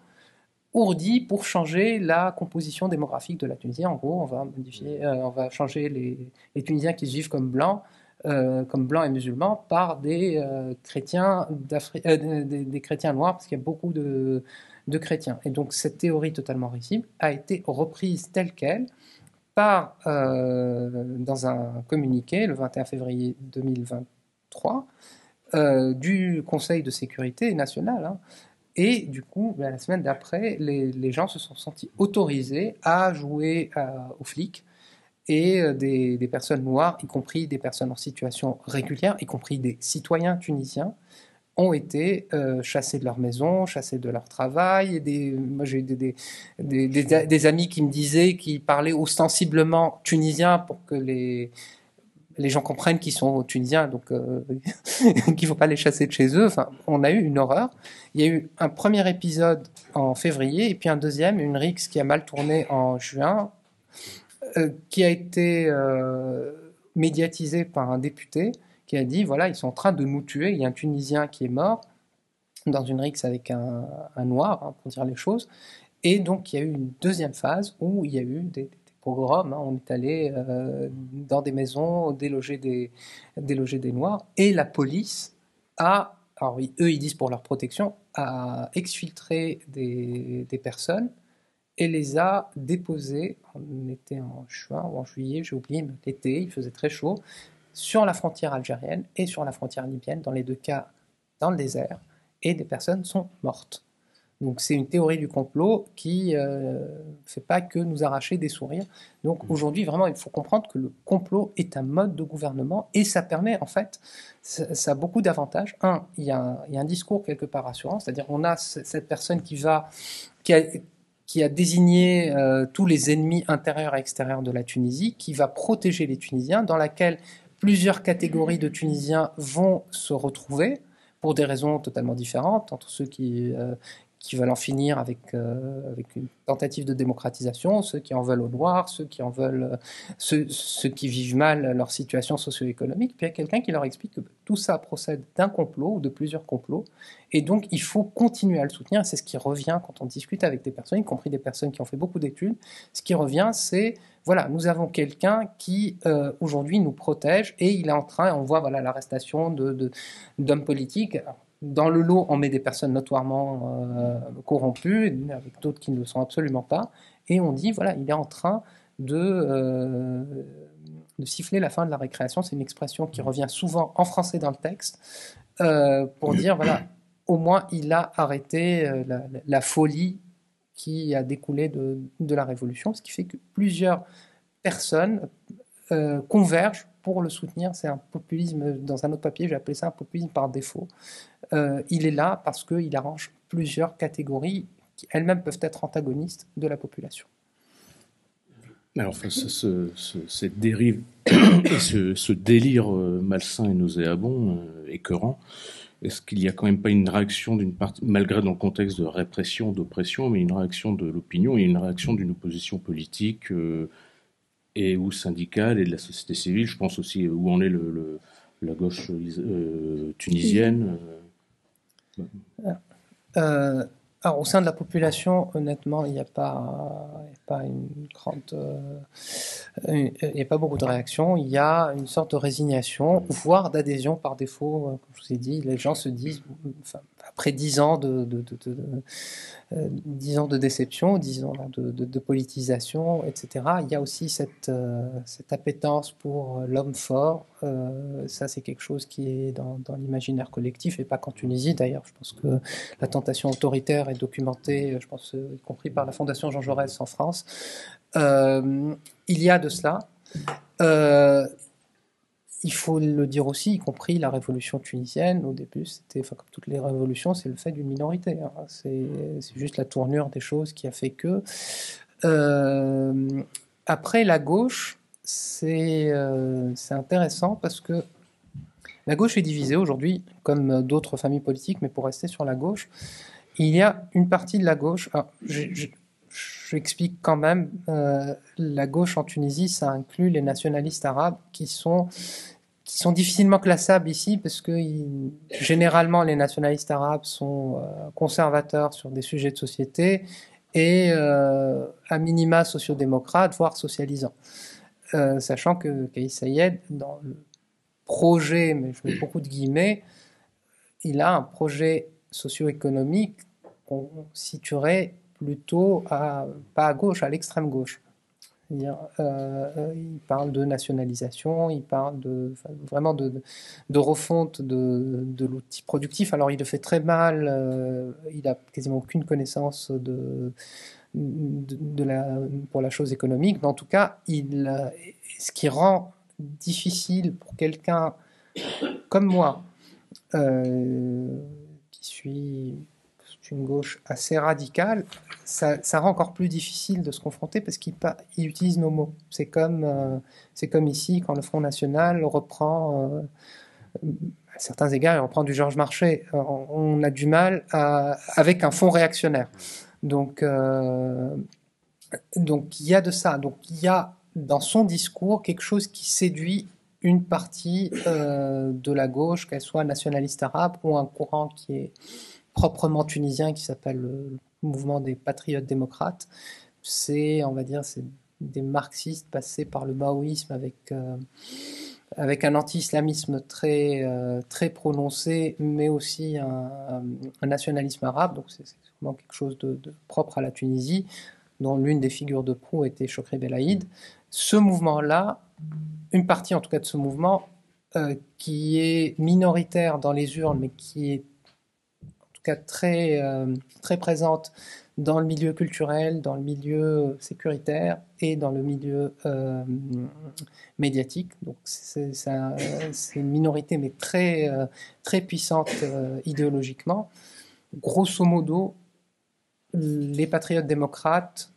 ourdi pour changer la composition démographique de la Tunisie. En gros, on va modifier, on va changer les Tunisiens qui se vivent comme blancs et musulmans par des chrétiens des chrétiens noirs, parce qu'il y a beaucoup de chrétiens. Et donc cette théorie totalement risible a été reprise telle qu'elle par dans un communiqué le 21 février 2023 du Conseil de sécurité nationale. Hein. Et du coup, la semaine d'après, les gens se sont sentis autorisés à jouer aux flics, et des personnes noires, y compris des personnes en situation régulière, y compris des citoyens tunisiens, ont été chassés de leur maison, chassés de leur travail. Moi, j'ai eu des amis qui me disaient qu'ils parlaient ostensiblement tunisien pour que les gens comprennent qu'ils sont tunisiens, donc qu'il ne faut pas les chasser de chez eux. Enfin, on a eu une horreur. Il y a eu un premier épisode en février, et puis un deuxième, une rixe qui a mal tourné en juin, qui a été médiatisé par un député qui a dit, voilà, ils sont en train de nous tuer. Il y a un Tunisien qui est mort dans une rixe avec un noir, hein, pour dire les choses. Et donc, il y a eu une deuxième phase où il y a eu des pogroms. Hein. On est allé dans des maisons, déloger des noirs. Et la police a, alors eux, ils disent pour leur protection, a exfiltré des personnes et les a déposés, on était en juin ou en juillet, j'ai oublié, mais l'été, il faisait très chaud, sur la frontière algérienne et sur la frontière libyenne, dans les deux cas dans le désert, et des personnes sont mortes. Donc c'est une théorie du complot qui ne fait pas que nous arracher des sourires. Donc aujourd'hui, vraiment, il faut comprendre que le complot est un mode de gouvernement, et ça permet, en fait, ça a beaucoup d'avantages. Un, il y a un discours quelque part rassurant, c'est-à-dire on a cette personne qui a désigné tous les ennemis intérieurs et extérieurs de la Tunisie, qui va protéger les Tunisiens, dans laquelle plusieurs catégories de Tunisiens vont se retrouver pour des raisons totalement différentes, entre ceux qui veulent en finir avec une tentative de démocratisation, ceux qui en veulent aux Noirs, ceux qui en veulent, ceux qui vivent mal leur situation socio-économique. Puis il y a quelqu'un qui leur explique que tout ça procède d'un complot ou de plusieurs complots, et donc il faut continuer à le soutenir. C'est ce qui revient quand on discute avec des personnes, y compris des personnes qui ont fait beaucoup d'études. Ce qui revient, c'est, voilà, nous avons quelqu'un qui aujourd'hui nous protège, et il est en train, on voit, voilà, l'arrestation d'hommes politiques. Dans le lot, on met des personnes notoirement corrompues, avec d'autres qui ne le sont absolument pas, et on dit, voilà, il est en train de siffler la fin de la récréation. C'est une expression qui revient souvent en français dans le texte, pour dire, voilà, au moins il a arrêté la folie qui a découlé de la Révolution, ce qui fait que plusieurs personnes convergent pour le soutenir. C'est un populisme, dans un autre papier, j'ai appelé ça un populisme par défaut. Il est là parce qu'il arrange plusieurs catégories qui elles-mêmes peuvent être antagonistes de la population. Alors, face à cette dérive et ce délire malsain et nauséabond, écœurant, est-ce qu'il n'y a quand même pas une réaction d'une partie, malgré dans le contexte de répression, d'oppression, mais une réaction de l'opinion et une réaction d'une opposition politique et ou syndicale et de la société civile? Je pense aussi où en est la gauche tunisienne. Alors, au sein de la population, honnêtement, il n'y a pas une grande, il n'y a pas beaucoup de réactions. Il y a une sorte de résignation, voire d'adhésion par défaut. Comme je vous ai dit, les gens se disent, enfin, après 10 ans 10 ans de déception, 10 ans de politisation, etc. Il y a aussi cette appétence pour l'homme fort. Ça, c'est quelque chose qui est dans l'imaginaire collectif, et pas qu'en Tunisie d'ailleurs. Je pense que la tentation autoritaire est documentée, je pense, y compris par la Fondation Jean Jaurès en France. Il y a de cela. Il faut le dire aussi, y compris la révolution tunisienne, au début, c'était, enfin, comme toutes les révolutions, c'est le fait d'une minorité. Hein. C'est juste la tournure des choses qui a fait que. Après, la gauche, c'est intéressant parce que la gauche est divisée aujourd'hui, comme d'autres familles politiques, mais pour rester sur la gauche, il y a une partie de la gauche. Alors, j'explique quand même, la gauche en Tunisie, ça inclut les nationalistes arabes qui sont difficilement classables ici parce que généralement les nationalistes arabes sont conservateurs sur des sujets de société et à minima sociodémocrates, voire socialisants. Sachant que Kais Saied, dans le projet, mais je mets beaucoup de guillemets, il a un projet socio-économique qu'on situerait plutôt pas à gauche, à l'extrême gauche. Il parle de nationalisation, il parle vraiment de refonte de l'outil productif. Alors il le fait très mal, il n'a quasiment aucune connaissance pour la chose économique, mais en tout cas, ce qui rend difficile pour quelqu'un comme moi, qui suis une gauche assez radicale, ça rend encore plus difficile de se confronter parce qu'il utilise nos mots. C'est comme ici, quand le Front National reprend, à certains égards, il reprend du Georges Marchais. On a du mal avec un fond réactionnaire. Donc il y a de ça. Donc il y a dans son discours quelque chose qui séduit une partie de la gauche, qu'elle soit nationaliste arabe ou un courant qui est proprement tunisien, qui s'appelle le mouvement des patriotes démocrates. On va dire, c'est des marxistes passés par le maoïsme avec un anti-islamisme très prononcé, mais aussi un nationalisme arabe. Donc c'est vraiment quelque chose de propre à la Tunisie, dont l'une des figures de proue était Chokri Belaïd. Ce mouvement-là, une partie en tout cas de ce mouvement, qui est minoritaire dans les urnes, mais qui est en tout cas très présente dans le milieu culturel, dans le milieu sécuritaire et dans le milieu médiatique. Donc c'est une minorité, mais très puissante idéologiquement. Grosso modo, les patriotes démocrates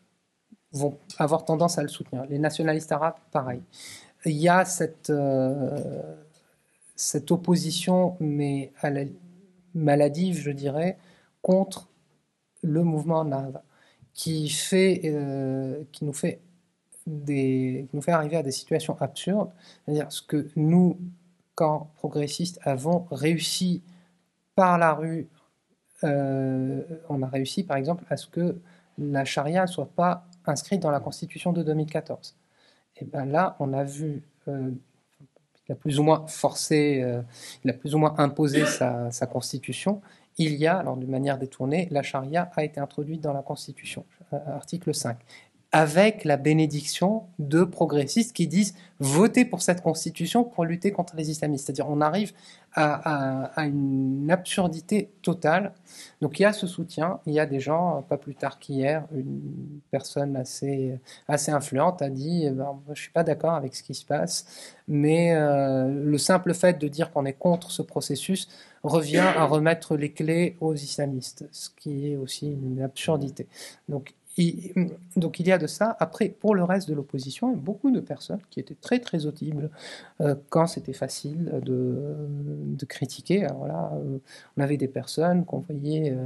vont avoir tendance à le soutenir. Les nationalistes arabes, pareil. Il y a cette opposition, mais maladive, je dirais, contre le mouvement Nahda, qui nous fait arriver à des situations absurdes. C'est-à-dire ce que nous, camps progressistes, avons réussi par la rue. On a réussi, par exemple, à ce que la charia ne soit pas inscrite dans la Constitution de 2014. Et bien là, on a vu, il a plus ou moins forcé, il a plus ou moins imposé sa Constitution. Il y a, alors d'une manière détournée, la charia a été introduite dans la Constitution, article 5, avec la bénédiction de progressistes qui disent « votez pour cette Constitution pour lutter contre les islamistes ». C'est-à-dire on arrive à une absurdité totale. Donc il y a ce soutien, il y a des gens, pas plus tard qu'hier, une personne assez influente a dit je ne suis pas d'accord avec ce qui se passe, mais le simple fait de dire qu'on est contre ce processus revient à remettre les clés aux islamistes, ce qui est aussi une absurdité. Donc Donc il y a de ça. Après, pour le reste de l'opposition, il y a beaucoup de personnes qui étaient très très audibles quand c'était facile de critiquer. Alors là, on avait des personnes qu'on voyait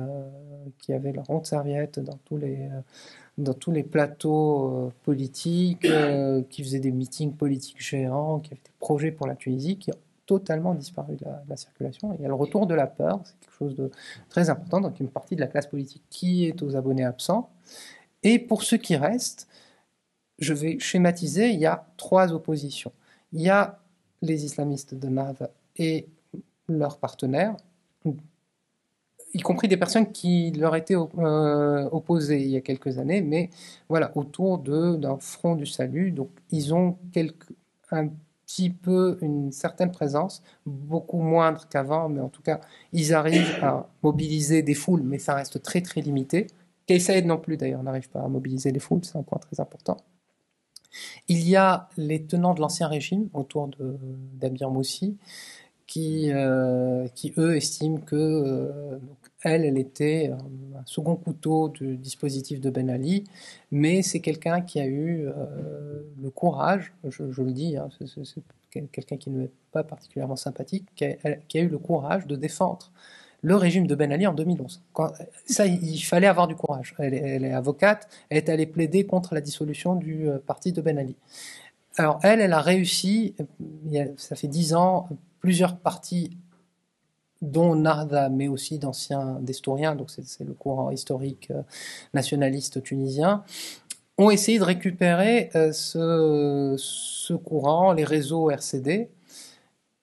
qui avaient leur honte serviette dans tous les plateaux politiques, qui faisaient des meetings politiques géants, qui avaient des projets pour la Tunisie, qui ont totalement disparu de la circulation. Et il y a le retour de la peur, c'est quelque chose de très important. Donc une partie de la classe politique qui est aux abonnés absents. Et pour ceux qui restent, je vais schématiser, il y a 3 oppositions. Il y a les islamistes de Nahda et leurs partenaires, y compris des personnes qui leur étaient opposées il y a quelques années, mais voilà, autour d'un front du salut. Donc ils ont un petit peu une certaine présence, beaucoup moindre qu'avant, mais en tout cas, ils arrivent à mobiliser des foules, mais ça reste très très limité. Kais Saïed non plus d'ailleurs n'arrive pas à mobiliser les foules, c'est un point très important. Il y a les tenants de l'ancien régime autour d'Amir Moussi qui eux estiment que donc elle était un second couteau du dispositif de Ben Ali, mais c'est quelqu'un qui a eu le courage, je le dis, hein, c'est quelqu'un qui ne est pas particulièrement sympathique, qui a eu le courage de défendre le régime de Ben Ali en 2011. Ça, il fallait avoir du courage. Elle est avocate, elle est allée plaider contre la dissolution du parti de Ben Ali. Alors elle a réussi, ça fait 10 ans, plusieurs partis, dont Nahda, mais aussi d'anciens destouriens, donc c'est le courant historique nationaliste tunisien, ont essayé de récupérer ce courant, les réseaux RCD.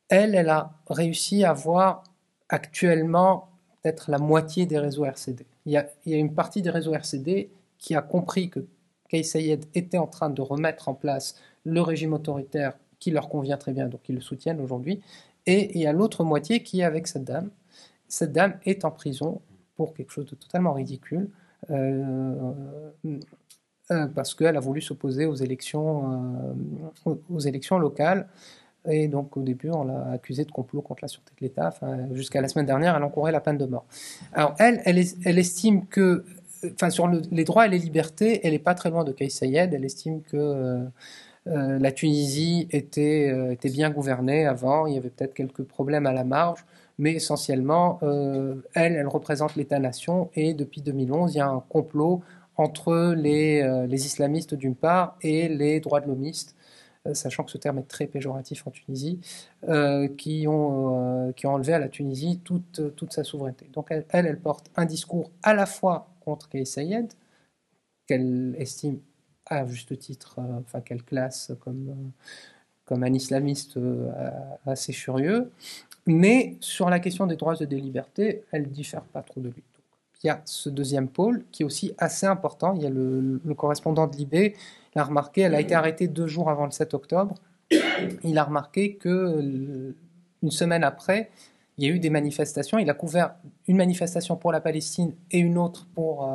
Elle a réussi à avoir actuellement peut-être la moitié des réseaux RCD. Il y a une partie des réseaux RCD qui a compris que Kais Saïed était en train de remettre en place le régime autoritaire qui leur convient très bien, donc ils le soutiennent aujourd'hui. Et il y a l'autre moitié qui est avec cette dame. Cette dame est en prison pour quelque chose de totalement ridicule, parce qu'elle a voulu s'opposer aux élections locales. Et donc, au début, on l'a accusée de complot contre la sûreté de l'État. Enfin, jusqu'à la semaine dernière, elle encourait la peine de mort. Alors, elle estime que, sur les droits et les libertés, elle n'est pas très loin de Kais Saïed. Elle estime que la Tunisie était bien gouvernée avant. Il y avait peut-être quelques problèmes à la marge. Mais essentiellement, elle représente l'État-nation. Et depuis 2011, il y a un complot entre les islamistes d'une part et les droits de l'hommistes, sachant que ce terme est très péjoratif en Tunisie, qui ont enlevé à la Tunisie toute sa souveraineté. Donc elle porte un discours à la fois contre Kais Saïed, qu'elle estime à juste titre, qu'elle classe comme un islamiste assez furieux, mais sur la question des droits et des libertés, elle ne diffère pas trop de lui. Donc, il y a ce deuxième pôle qui est aussi assez important. Il y a le correspondant de Libé, il a remarqué, elle a été arrêtée 2 jours avant le 7 octobre, il a remarqué que une semaine après, il y a eu des manifestations, il a couvert une manifestation pour la Palestine et une autre pour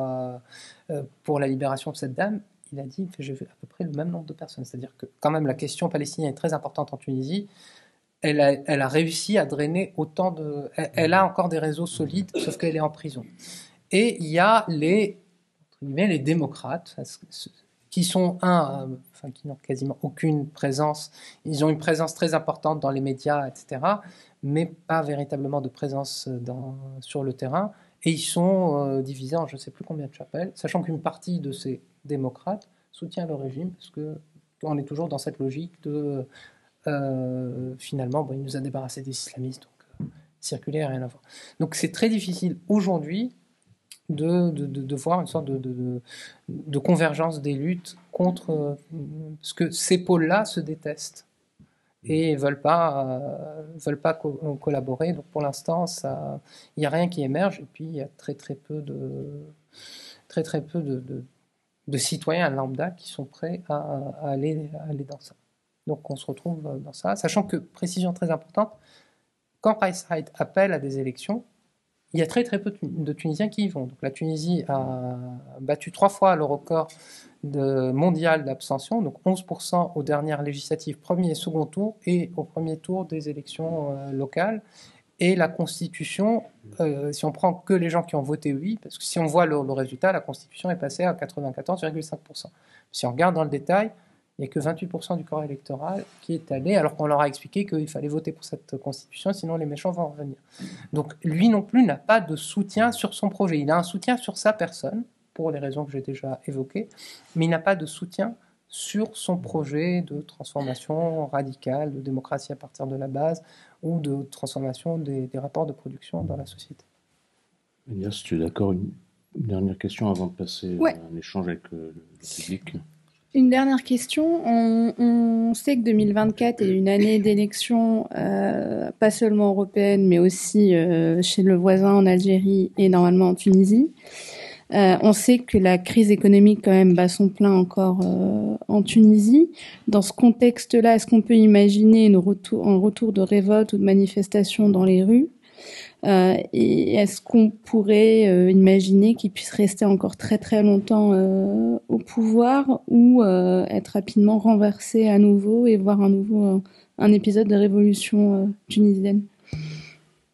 la libération de cette dame. Il a dit, j'ai vu à peu près le même nombre de personnes, c'est-à-dire que quand même la question palestinienne est très importante en Tunisie. Elle a réussi à drainer autant de... Elle a encore des réseaux solides, sauf qu'elle est en prison. Et il y a les démocrates, qui sont qui n'ont quasiment aucune présence. Ils ont une présence très importante dans les médias, etc., mais pas véritablement de présence sur le terrain. Et ils sont divisés en je ne sais plus combien de chapelles, sachant qu'une partie de ces démocrates soutient le régime, parce qu'on est toujours dans cette logique de... finalement, il nous a débarrassé des islamistes, donc circuler, rien à voir. Donc c'est très difficile aujourd'hui de voir une sorte de convergence des luttes contre... parce que ces pôles-là se détestent et ne veulent pas collaborer. Donc pour l'instant, il n'y a rien qui émerge, et puis il y a très peu de citoyens lambda qui sont prêts à aller dans ça. Donc on se retrouve dans ça, sachant que, précision très importante, quand Kais Saïed appelle à des élections, il y a très peu de Tunisiens qui y vont. Donc la Tunisie a battu 3 fois le record mondial d'abstention, donc 11% aux dernières législatives, premier et second tour, et au premier tour des élections locales. Et la Constitution, si on prend que les gens qui ont voté oui, parce que si on voit le résultat, la Constitution est passée à 94,5%. Si on regarde dans le détail, il n'y a que 28% du corps électoral qui est allé, alors qu'on leur a expliqué qu'il fallait voter pour cette Constitution, sinon les méchants vont revenir. Donc lui non plus n'a pas de soutien sur son projet. Il a un soutien sur sa personne, pour les raisons que j'ai déjà évoquées, mais il n'a pas de soutien sur son projet de transformation radicale, de démocratie à partir de la base, ou de transformation des rapports de production dans la société. Agnès, tu es d'accord? Une dernière question avant de passer Ouais. à un échange avec le public. Une dernière question. On sait que 2024 est une année d'élection, pas seulement européenne, mais aussi chez le voisin en Algérie et normalement en Tunisie. On sait que la crise économique quand même bat son plein encore en Tunisie. Dans ce contexte-là, est-ce qu'on peut imaginer un retour de révolte ou de manifestation dans les rues? Et est-ce qu'on pourrait imaginer qu'il puisse rester encore très très longtemps au pouvoir ou être rapidement renversé à nouveau et voir à nouveau un épisode de révolution tunisienne?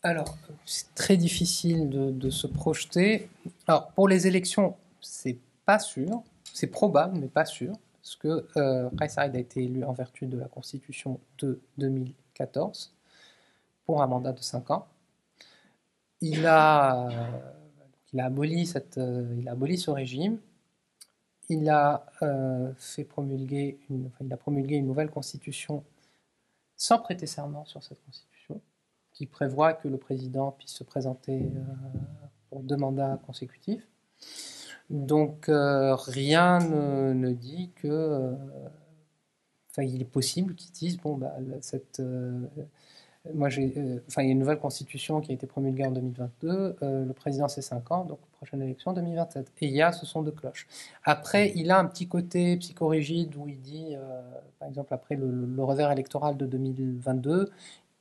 Alors, c'est très difficile de se projeter. Alors, pour les élections, c'est pas sûr. C'est probable, mais pas sûr. Parce que Kais Saied a été élu en vertu de la Constitution de 2014 pour un mandat de 5 ans. Il a aboli ce régime. Il a promulgué une nouvelle constitution sans prêter serment sur cette constitution, qui prévoit que le président puisse se présenter pour 2 mandats consécutifs. Donc rien ne dit que il est possible qu'ils disent il y a une nouvelle constitution qui a été promulguée en 2022, le président c'est 5 ans, donc prochaine élection 2027. Et il y a ce son de cloche. Après, il a un petit côté psychorigide où il dit, par exemple après le revers électoral de 2022,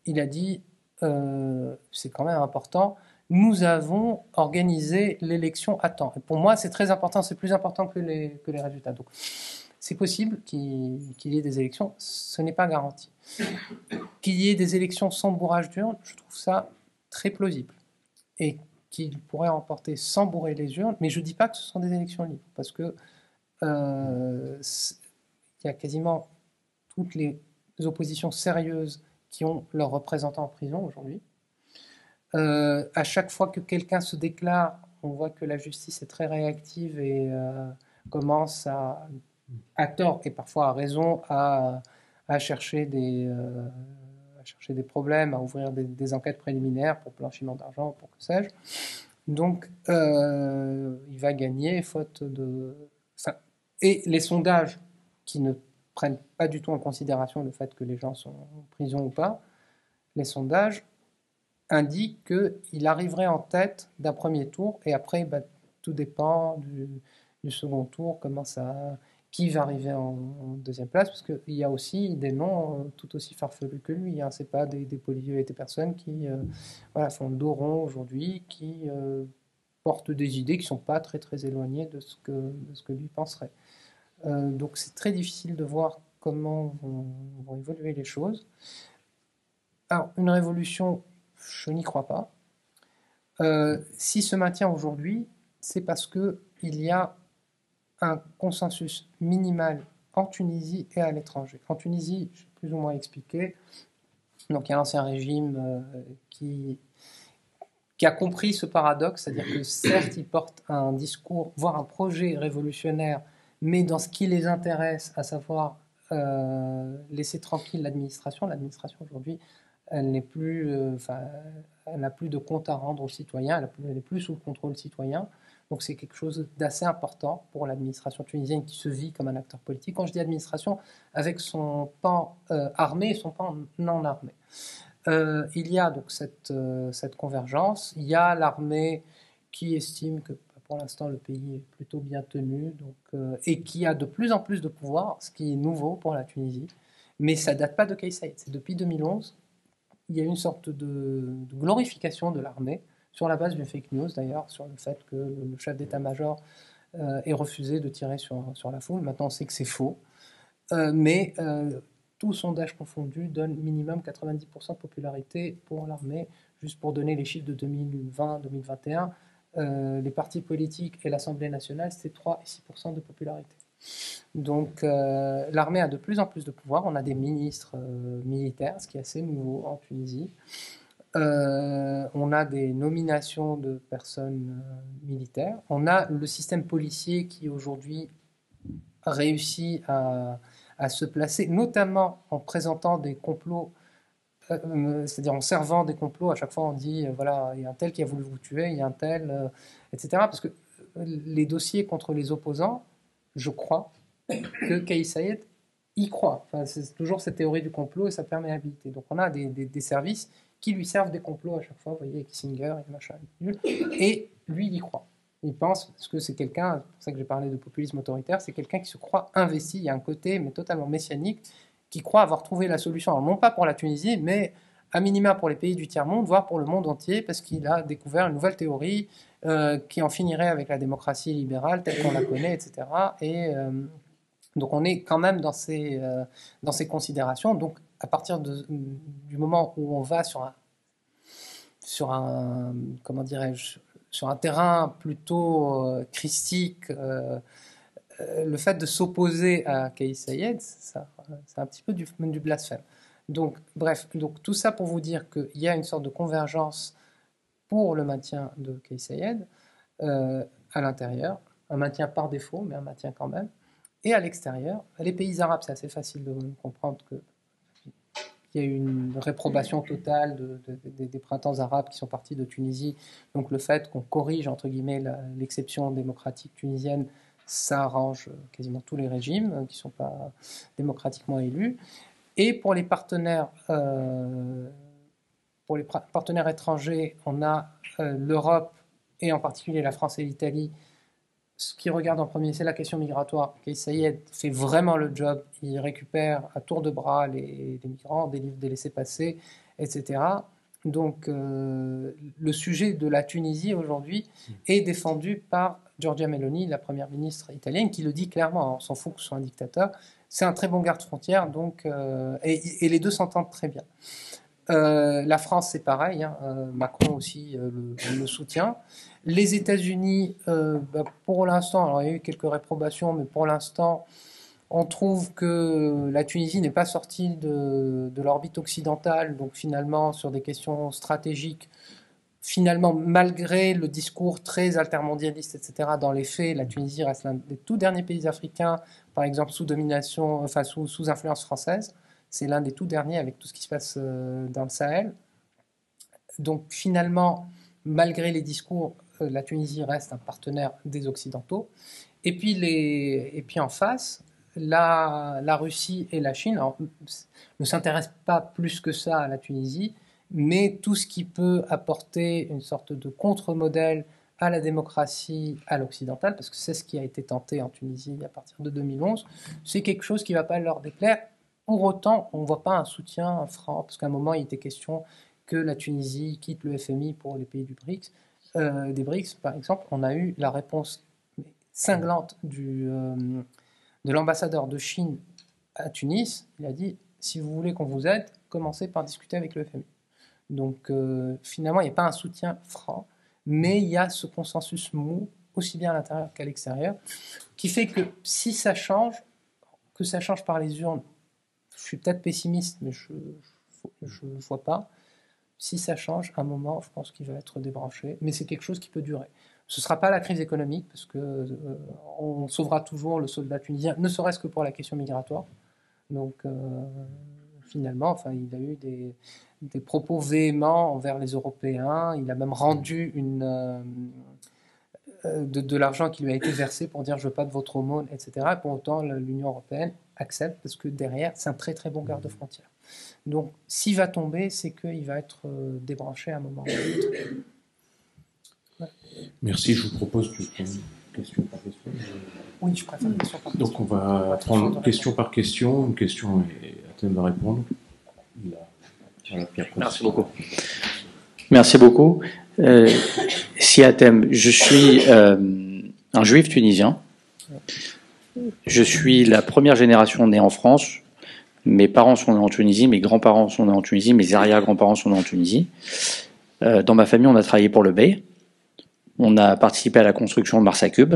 il a dit, c'est quand même important, nous avons organisé l'élection à temps. Et pour moi, c'est très important, c'est plus important que les résultats. Donc, c'est possible qu'il y ait des élections, ce n'est pas garanti. Qu'il y ait des élections sans bourrage d'urnes, je trouve ça très plausible. Et qu'il pourrait remporter sans bourrer les urnes, mais je ne dis pas que ce sont des élections libres, parce que il y a quasiment toutes les oppositions sérieuses qui ont leurs représentants en prison aujourd'hui. À chaque fois que quelqu'un se déclare, on voit que la justice est très réactive et commence à tort et parfois à raison à chercher des problèmes, à ouvrir des enquêtes préliminaires pour blanchiment d'argent, pour que sais-je. Donc, il va gagner faute de... Et les sondages qui ne prennent pas du tout en considération le fait que les gens sont en prison ou pas, les sondages indiquent qu'il arriverait en tête d'un premier tour et après, tout dépend du second tour, qui va arriver en deuxième place, parce qu'il y a aussi des noms tout aussi farfelus que lui. Hein. Ce n'est pas des politiques et des personnes qui font le dos rond aujourd'hui, qui portent des idées qui ne sont pas très, très éloignées de ce que lui penserait. Donc c'est très difficile de voir comment vont évoluer les choses. Alors, une révolution, je n'y crois pas. S'il se maintient aujourd'hui, c'est parce qu'il y a un consensus minimal en Tunisie et à l'étranger. En Tunisie, j'ai plus ou moins expliqué, donc il y a l'ancien régime qui a compris ce paradoxe, c'est-à-dire que certes, ils portent un discours, voire un projet révolutionnaire, mais dans ce qui les intéresse, à savoir laisser tranquille l'administration. L'administration aujourd'hui, elle n'est plus, elle n'a plus de compte à rendre aux citoyens, elle n'est plus sous le contrôle citoyen. Donc c'est quelque chose d'assez important pour l'administration tunisienne qui se vit comme un acteur politique. Quand je dis administration, avec son pan armé et son pan non armé. Il y a donc cette convergence. Il y a l'armée qui estime que pour l'instant le pays est plutôt bien tenu et qui a de plus en plus de pouvoir, ce qui est nouveau pour la Tunisie. Mais ça ne date pas de Kais Saied. C'est depuis 2011. Il y a une sorte de glorification de l'armée, sur la base d'une fake news d'ailleurs, sur le fait que le chef d'état-major ait refusé de tirer sur la foule. Maintenant on sait que c'est faux, mais tout sondage confondu donne minimum 90% de popularité pour l'armée, juste pour donner les chiffres de 2020-2021, les partis politiques et l'Assemblée nationale, c'était 3 et 6% de popularité. Donc l'armée a de plus en plus de pouvoir. On a des ministres militaires, ce qui est assez nouveau en Tunisie. On a des nominations de personnes militaires. On a le système policier qui aujourd'hui réussit à se placer, notamment en présentant des complots, c'est-à-dire en servant des complots. À chaque fois on dit voilà, il y a un tel qui a voulu vous tuer, il y a un tel, etc. Parce que les dossiers contre les opposants, je crois que Kais Saied y croit. Enfin, c'est toujours cette théorie du complot et sa perméabilité. Donc on a des services qui lui servent des complots à chaque fois. Vous voyez, Kissinger et machin, et lui il y croit. Il pense, parce que c'est quelqu'un, c'est pour ça que j'ai parlé de populisme autoritaire, c'est quelqu'un qui se croit investi. Il y a un côté, mais totalement messianique, qui croit avoir trouvé la solution. Alors, non pas pour la Tunisie, mais à minima pour les pays du tiers-monde, voire pour le monde entier, parce qu'il a découvert une nouvelle théorie qui en finirait avec la démocratie libérale telle qu'on la connaît, etc. Et donc on est quand même dans ces considérations. Donc à partir du moment où on va sur un comment dirais-je, sur un terrain plutôt christique, le fait de s'opposer à Kais Saied, c'est un petit peu du blasphème. Donc, bref, donc tout ça pour vous dire qu'il y a une sorte de convergence pour le maintien de Kais Saied à l'intérieur, un maintien par défaut, mais un maintien quand même, et à l'extérieur. Les pays arabes, c'est assez facile de comprendre qu'il y a eu une réprobation totale des printemps arabes qui sont partis de Tunisie. Donc le fait qu'on corrige, entre guillemets, l'exception démocratique tunisienne, ça arrange quasiment tous les régimes qui ne sont pas démocratiquement élus. Et pour les partenaires étrangers, on a l'Europe et en particulier la France et l'Italie. Ce qui regarde en premier, c'est la question migratoire. Kais Saied fait vraiment le job. Il récupère à tour de bras les migrants, délivre des laissez-passer, etc. Donc le sujet de la Tunisie aujourd'hui est défendu par Giorgia Meloni, la première ministre italienne, qui le dit clairement. On s'en fout que ce soit un dictateur. C'est un très bon garde-frontière, donc, et les deux s'entendent très bien. La France, c'est pareil, hein, Macron aussi le soutient. Les États-Unis, pour l'instant, alors il y a eu quelques réprobations, mais pour l'instant, on trouve que la Tunisie n'est pas sortie de l'orbite occidentale, donc finalement, sur des questions stratégiques, finalement, malgré le discours très altermondialiste, etc., dans les faits, la Tunisie reste l'un des tout derniers pays africains, par exemple, sous domination, enfin, sous influence française. C'est l'un des tout derniers avec tout ce qui se passe dans le Sahel. Donc, finalement, malgré les discours, la Tunisie reste un partenaire des Occidentaux. Et puis en face, la Russie et la Chine ne s'intéressent pas plus que ça à la Tunisie, mais tout ce qui peut apporter une sorte de contre-modèle à la démocratie, à l'occidentale, parce que c'est ce qui a été tenté en Tunisie à partir de 2011, c'est quelque chose qui ne va pas leur déplaire. Pour autant, on ne voit pas un soutien franc, parce qu'à un moment, il était question que la Tunisie quitte le FMI pour les pays du BRICS. Des BRICS, par exemple, on a eu la réponse cinglante de l'ambassadeur de Chine à Tunis. Il a dit, si vous voulez qu'on vous aide, commencez par discuter avec le FMI. Donc finalement, il n'y a pas un soutien franc, mais il y a ce consensus mou, aussi bien à l'intérieur qu'à l'extérieur, qui fait que si ça change, que ça change par les urnes, je suis peut-être pessimiste, mais je ne vois pas. Si ça change, à un moment, je pense qu'il va être débranché, mais c'est quelque chose qui peut durer. Ce ne sera pas la crise économique, parce qu'on sauvera toujours le soldat tunisien, ne serait-ce que pour la question migratoire. Donc finalement, enfin, il a eu des propos véhéments envers les Européens. Il a même rendu de l'argent qui lui a été versé pour dire « je veux pas de votre aumône », etc. Et pour autant, l'Union européenne accepte parce que derrière, c'est un très très bon garde-frontière. Donc, s'il va tomber, c'est qu'il va être débranché à un moment. Ouais. Merci. Je vous propose de prendre question par question. Oui, je préfère question par question. Donc, on va prendre question par question. Une question et Hatem va répondre. Voilà, merci beaucoup. Merci beaucoup. Si Hatem, je suis un juif tunisien. Je suis la première génération née en France. Mes parents sont nés en Tunisie, mes grands-parents sont nés en Tunisie, mes arrière-grands-parents sont nés en Tunisie. Dans ma famille, on a travaillé pour le BEI. On a participé à la construction de Marsa Cube.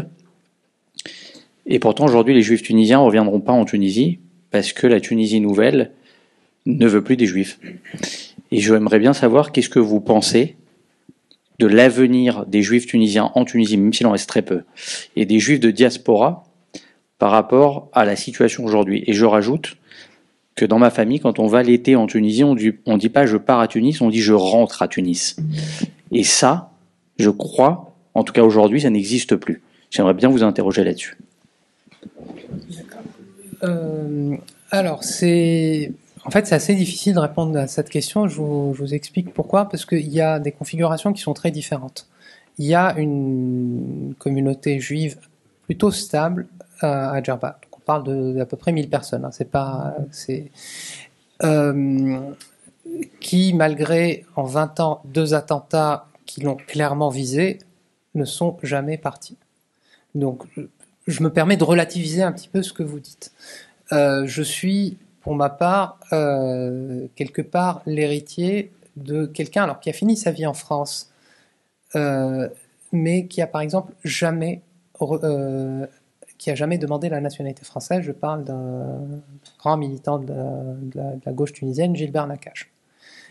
Et pourtant, aujourd'hui, les Juifs tunisiens ne reviendront pas en Tunisie parce que la Tunisie nouvelle ne veut plus des Juifs. Et j'aimerais bien savoir qu'est-ce que vous pensez de l'avenir des Juifs tunisiens en Tunisie, même s'il en reste très peu, et des Juifs de diaspora par rapport à la situation aujourd'hui. Et je rajoute que dans ma famille, quand on va l'été en Tunisie, on dit pas je pars à Tunis, on dit je rentre à Tunis. Et ça, je crois, en tout cas aujourd'hui, ça n'existe plus. J'aimerais bien vous interroger là-dessus. Alors, c'est assez difficile de répondre à cette question. Je vous explique pourquoi. Parce qu'il y a des configurations qui sont très différentes. Il y a une communauté juive plutôt stable à Djerba. Donc on parle d'à peu près 1000 personnes. Qui, malgré en 20 ans 2 attentats qui l'ont clairement visé, ne sont jamais partis. Donc, je me permets de relativiser un petit peu ce que vous dites. Je suis, pour ma part, quelque part l'héritier de quelqu'un alors qui a fini sa vie en France, mais qui a par exemple jamais demandé la nationalité française. Je parle d'un grand militant de la gauche tunisienne, Gilbert Nakache.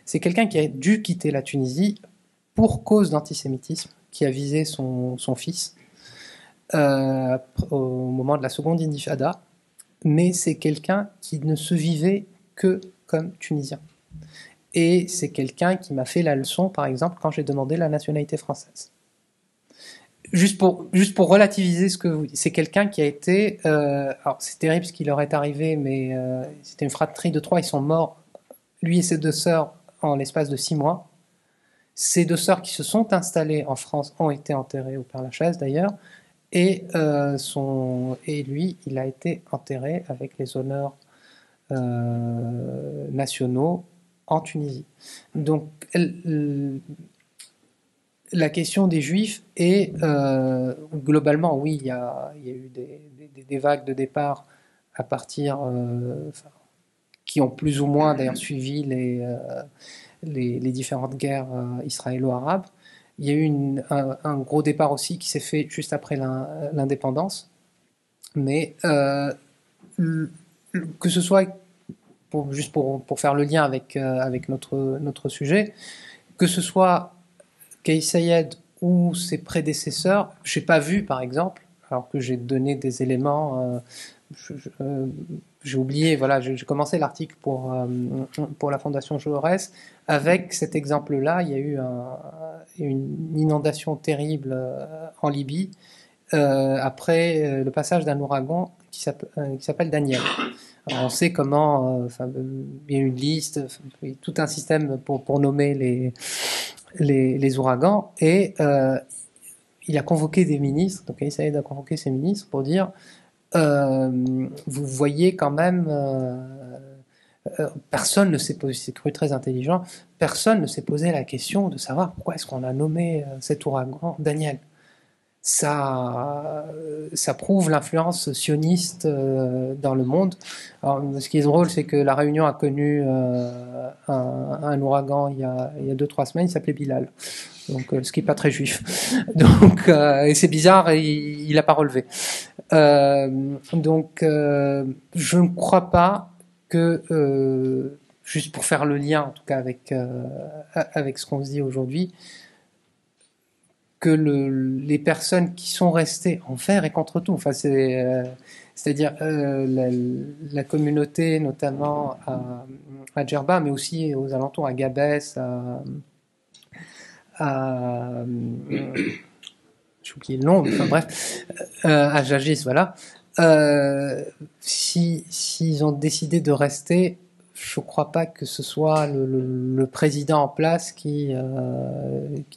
C'est quelqu'un qui a dû quitter la Tunisie pour cause d'antisémitisme, qui a visé son fils au moment de la seconde intifada, mais c'est quelqu'un qui ne se vivait que comme tunisien. Et c'est quelqu'un qui m'a fait la leçon, par exemple, quand j'ai demandé la nationalité française. Juste pour relativiser ce que vous dites, c'est quelqu'un qui a été... alors c'est terrible ce qui leur est arrivé, mais c'était une fratrie de 3, ils sont morts, lui et ses 2 sœurs, en l'espace de 6 mois. Ces 2 sœurs qui se sont installées en France ont été enterrées au Père-Lachaise d'ailleurs, et lui, il a été enterré avec les honneurs nationaux en Tunisie. Donc la question des Juifs est globalement, oui, il y a eu des vagues de départ à partir qui ont plus ou moins d'ailleurs suivi les différentes guerres israélo-arabes. Il y a eu un gros départ aussi qui s'est fait juste après l'indépendance. Mais que ce soit, juste pour faire le lien avec notre sujet, que ce soit Kais Saied ou ses prédécesseurs, je n'ai pas vu, par exemple, alors que j'ai donné des éléments... j'ai oublié, voilà, j'ai commencé l'article pour la Fondation Jaurès avec cet exemple-là. Il y a eu une inondation terrible en Libye après le passage d'un ouragan qui s'appelle Daniel. Alors on sait comment, il y a une liste, tout un système pour nommer les ouragans, et il a convoqué des ministres, donc il essayait de convoquer ses ministres pour dire vous voyez quand même, personne ne s'est posé, c'est cru très intelligent, personne ne s'est posé la question de savoir pourquoi est-ce qu'on a nommé cet ouragan Daniel. Ça prouve l'influence sioniste dans le monde. Alors, ce qui est drôle, c'est que la Réunion a connu un ouragan il y a 2-3 semaines, il s'appelait Bilal. Donc, ce qui n'est pas très juif. Donc, et c'est bizarre, il n'a pas relevé. Donc, je ne crois pas que, juste pour faire le lien, en tout cas avec ce qu'on se dit aujourd'hui, que les personnes qui sont restées envers et contre tout, enfin c'est-à-dire la communauté notamment à Djerba, mais aussi aux alentours, à Gabès, j'ai oublié le nom, enfin bref, à Jagis, voilà. S'ils ont décidé de rester, je ne crois pas que ce soit le président en place qui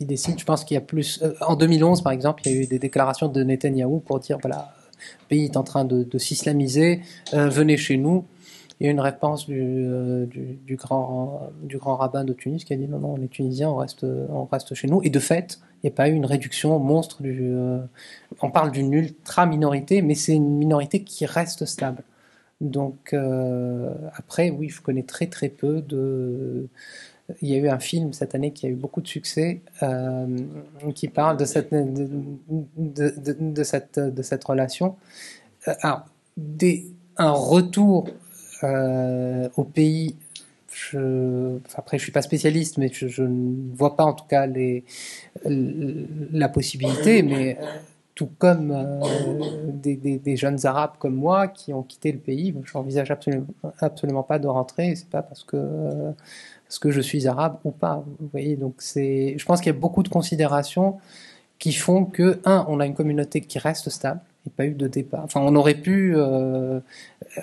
décide. Je pense qu'il y a plus... En 2011, par exemple, il y a eu des déclarations de Netanyahou pour dire, voilà, le pays est en train de s'islamiser, venez chez nous. Il y a eu une réponse du grand rabbin de Tunis qui a dit, non, les Tunisiens, on reste chez nous. Et de fait, il n'y a pas eu une réduction monstre on parle d'une ultra minorité, mais c'est une minorité qui reste stable. Donc après, oui, je connais très très peu Il y a eu un film cette année qui a eu beaucoup de succès, qui parle de cette relation. Alors, un retour au pays. Après, je suis pas spécialiste, mais je ne vois pas en tout cas la possibilité. Mais tout comme des jeunes Arabes comme moi qui ont quitté le pays, j'envisage absolument pas de rentrer. C'est pas parce que je suis arabe ou pas. Vous voyez, donc je pense qu'il y a beaucoup de considérations qui font que, on a une communauté qui reste stable. Il n'y a pas eu de départ. Enfin, on aurait pu,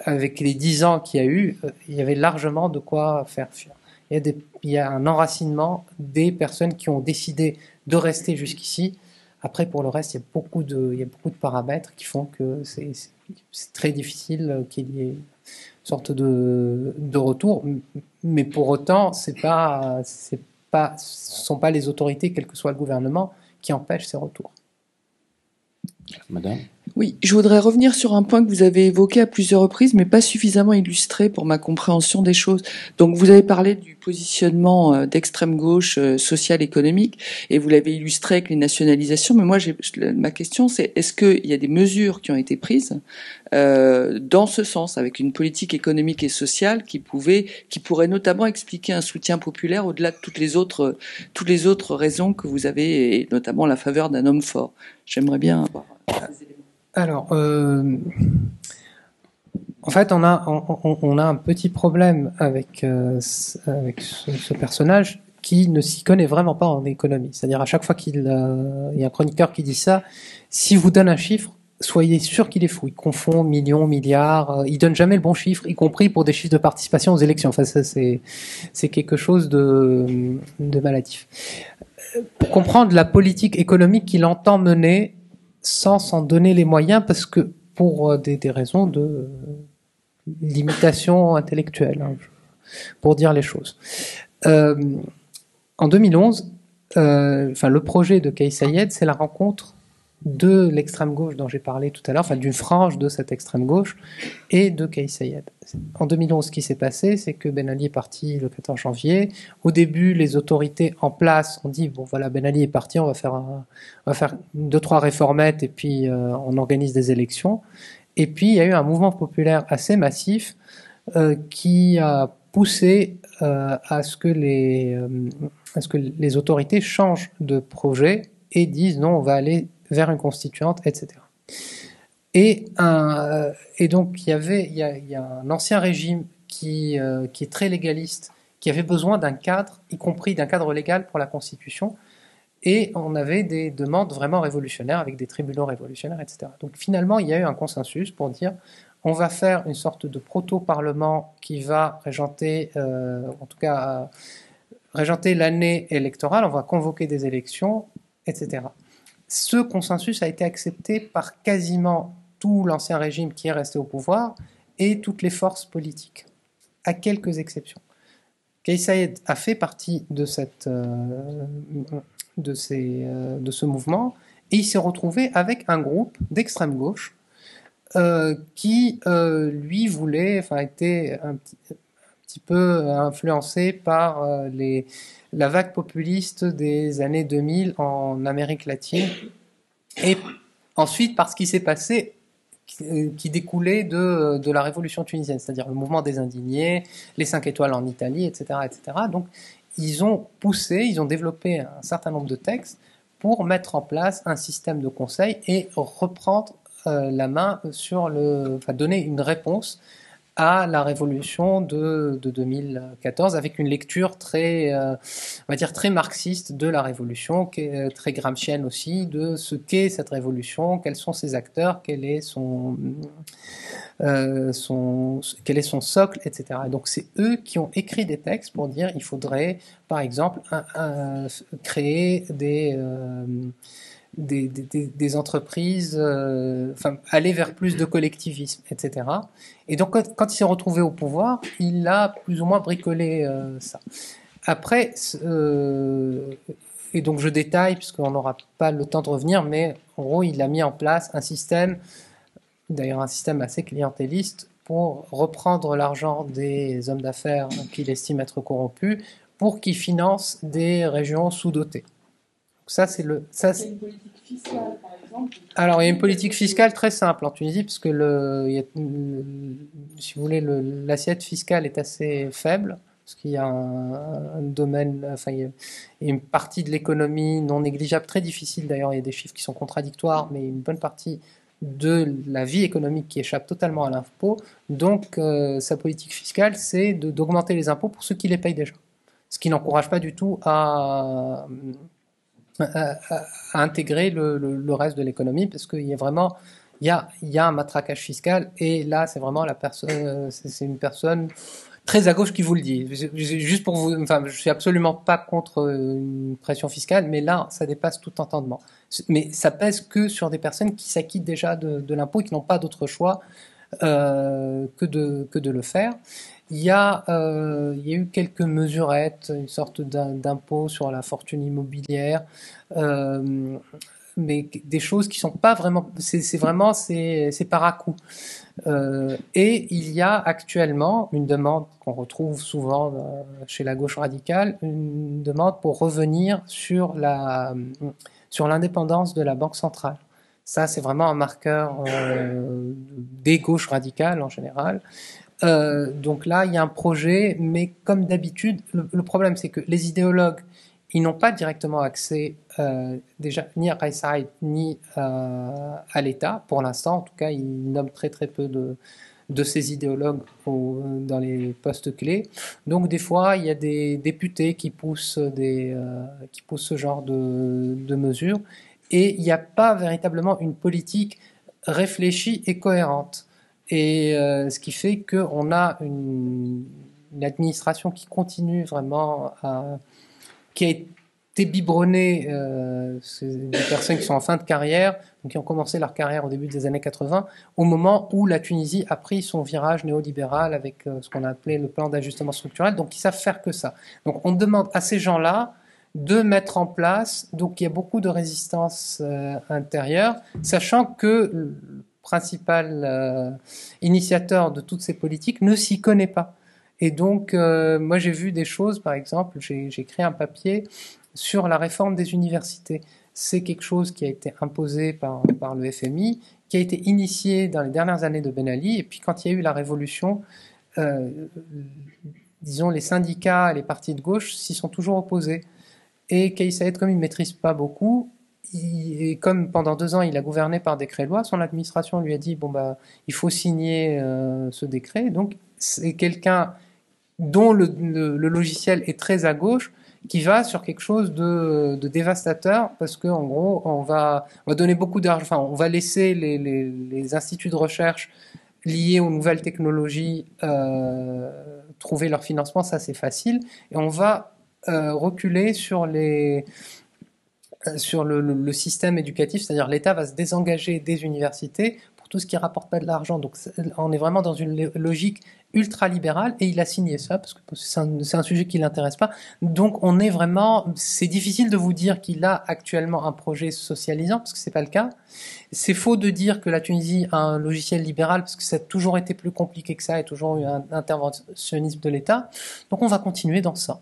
avec les 10 ans qu'il y a eu, il y avait largement de quoi faire fuir. Il y a un enracinement des personnes qui ont décidé de rester jusqu'ici. Après, pour le reste, il y a beaucoup de paramètres qui font que c'est très difficile qu'il y ait une sorte de retour. Mais pour autant, ce sont pas les autorités, quel que soit le gouvernement, qui empêchent ces retours. Madame ? Oui, je voudrais revenir sur un point que vous avez évoqué à plusieurs reprises, mais pas suffisamment illustré pour ma compréhension des choses. Donc, vous avez parlé du positionnement d'extrême gauche social économique, et vous l'avez illustré avec les nationalisations. Mais moi, ma question, c'est est-ce qu'il y a des mesures qui ont été prises dans ce sens, avec une politique économique et sociale qui pourrait notamment expliquer un soutien populaire au-delà de toutes les autres raisons que vous avez, et notamment la faveur d'un homme fort. J'aimerais bien avoir ces éléments. Alors, en fait, on a un petit problème avec ce personnage qui ne s'y connaît vraiment pas en économie. C'est-à-dire, à chaque fois qu'il y a un chroniqueur qui dit ça, s'il vous donne un chiffre, soyez sûr qu'il est fou. Il confond millions, milliards. Il donne jamais le bon chiffre, y compris pour des chiffres de participation aux élections. Enfin, ça, c'est quelque chose de maladif. Pour comprendre la politique économique qu'il entend mener, sans s'en donner les moyens, parce que pour des raisons de limitation intellectuelle, pour dire les choses. En 2011, le projet de Kais Saied, c'est la rencontre de l'extrême gauche dont j'ai parlé tout à l'heure, d'une frange de cette extrême gauche, et de Kais Saied. En 2011, ce qui s'est passé, c'est que Ben Ali est parti le 14 janvier. Au début, les autorités en place ont dit, bon voilà, Ben Ali est parti, on va faire 2-3 réformettes, et puis on organise des élections. Et puis, il y a eu un mouvement populaire assez massif qui a poussé à ce que les autorités changent de projet et disent non, on va aller vers une constituante, etc. Et donc il y a un ancien régime qui est très légaliste, qui avait besoin d'un cadre, y compris d'un cadre légal pour la Constitution, et on avait des demandes vraiment révolutionnaires avec des tribunaux révolutionnaires, etc. Donc finalement, il y a eu un consensus pour dire on va faire une sorte de proto-parlement qui va régenter, régenter l'année électorale, on va convoquer des élections, etc. Ce consensus a été accepté par quasiment tout l'ancien régime qui est resté au pouvoir et toutes les forces politiques, à quelques exceptions. Kais Saied a fait partie de ce mouvement et il s'est retrouvé avec un groupe d'extrême gauche qui, lui, était un petit peu influencé par la vague populiste des années 2000 en Amérique latine, et ensuite par ce qui s'est passé, qui découlait de la révolution tunisienne, c'est-à-dire le mouvement des indignés, les 5 étoiles en Italie, etc., etc. Donc, ils ont développé un certain nombre de textes pour mettre en place un système de conseil et reprendre la main donner une réponse à la révolution de 2014, avec une lecture très marxiste de la révolution, très gramscienne aussi, de ce qu'est cette révolution, quels sont ses acteurs, quel est son socle, etc. Et donc c'est eux qui ont écrit des textes pour dire il faudrait, par exemple, créer des entreprises, aller vers plus de collectivisme, etc. Et donc, quand il s'est retrouvé au pouvoir, il a plus ou moins bricolé ça. Après, et donc je détaille, puisqu'on n'aura pas le temps de revenir, mais en gros, il a mis en place un système, d'ailleurs un système assez clientéliste, pour reprendre l'argent des hommes d'affaires qu'il estime être corrompus, pour qu'il finance des régions sous-dotées. Ça, c'est une politique fiscale, par exemple. Alors, il y a une politique fiscale très simple en Tunisie, parce que si vous voulez, l'assiette fiscale est assez faible, parce qu'il y a un domaine, enfin, il y a une partie de l'économie non négligeable, très difficile d'ailleurs, il y a des chiffres qui sont contradictoires, mais une bonne partie de la vie économique qui échappe totalement à l'impôt. Donc, sa politique fiscale, c'est d'augmenter les impôts pour ceux qui les payent déjà. Ce qui n'encourage pas du tout à intégrer le reste de l'économie, parce qu'il y a vraiment il y a un matraquage fiscal, et là c'est vraiment la personne, c'est une personne très à gauche qui vous le dit. Juste pour vous, enfin, je suis absolument pas contre une pression fiscale, mais là ça dépasse tout entendement. Mais ça pèse que sur des personnes qui s'acquittent déjà de l'impôt et qui n'ont pas d'autre choix que de le faire. Il y a eu quelques mesurettes, une sorte d'impôt sur la fortune immobilière, mais des choses qui sont pas vraiment, c'est par à-coup. Et il y a actuellement une demande qu'on retrouve souvent chez la gauche radicale, une demande pour revenir sur l'indépendance de la Banque centrale. Ça, c'est vraiment un marqueur des gauches radicales en général. Donc là, il y a un projet, mais comme d'habitude, le problème, c'est que les idéologues, ils n'ont pas directement accès déjà ni à Kais Saied ni à l'État. Pour l'instant, en tout cas, ils nomment très très peu de ces idéologues dans les postes clés. Donc des fois, il y a des députés qui poussent ce genre de mesures, et il n'y a pas véritablement une politique réfléchie et cohérente. Et ce qui fait qu'on a une administration qui continue vraiment qui a été biberonnée, des personnes qui sont en fin de carrière, donc qui ont commencé leur carrière au début des années 80, au moment où la Tunisie a pris son virage néolibéral avec ce qu'on a appelé le plan d'ajustement structurel, donc ils savent faire que ça. Donc on demande à ces gens-là de mettre en place, donc il y a beaucoup de résistance intérieure, sachant que le principal initiateur de toutes ces politiques ne s'y connaît pas. Et donc, moi j'ai vu des choses, par exemple, j'ai écrit un papier sur la réforme des universités. C'est quelque chose qui a été imposé par le FMI, qui a été initié dans les dernières années de Ben Ali, et puis quand il y a eu la révolution, disons les syndicats et les partis de gauche s'y sont toujours opposés. Et Kais Saied, comme il ne maîtrise pas beaucoup, et comme pendant 2 ans il a gouverné par décret-loi, son administration lui a dit il faut signer ce décret. Donc c'est quelqu'un dont le logiciel est très à gauche, qui va sur quelque chose de dévastateur, parce qu'en gros on va donner beaucoup d'argent, enfin on va laisser les instituts de recherche liés aux nouvelles technologies trouver leur financement, ça c'est facile, et on va reculer sur le système éducatif, c'est-à-dire l'État va se désengager des universités pour tout ce qui ne rapporte pas de l'argent. Donc on est vraiment dans une logique ultra-libérale, et il a signé ça parce que c'est un sujet qui ne l'intéresse pas. Donc on est vraiment, c'est difficile de vous dire qu'il a actuellement un projet socialisant, parce que ce n'est pas le cas. C'est faux de dire que la Tunisie a un logiciel libéral, parce que ça a toujours été plus compliqué que ça, il y a toujours eu un interventionnisme de l'État. Donc on va continuer dans ça.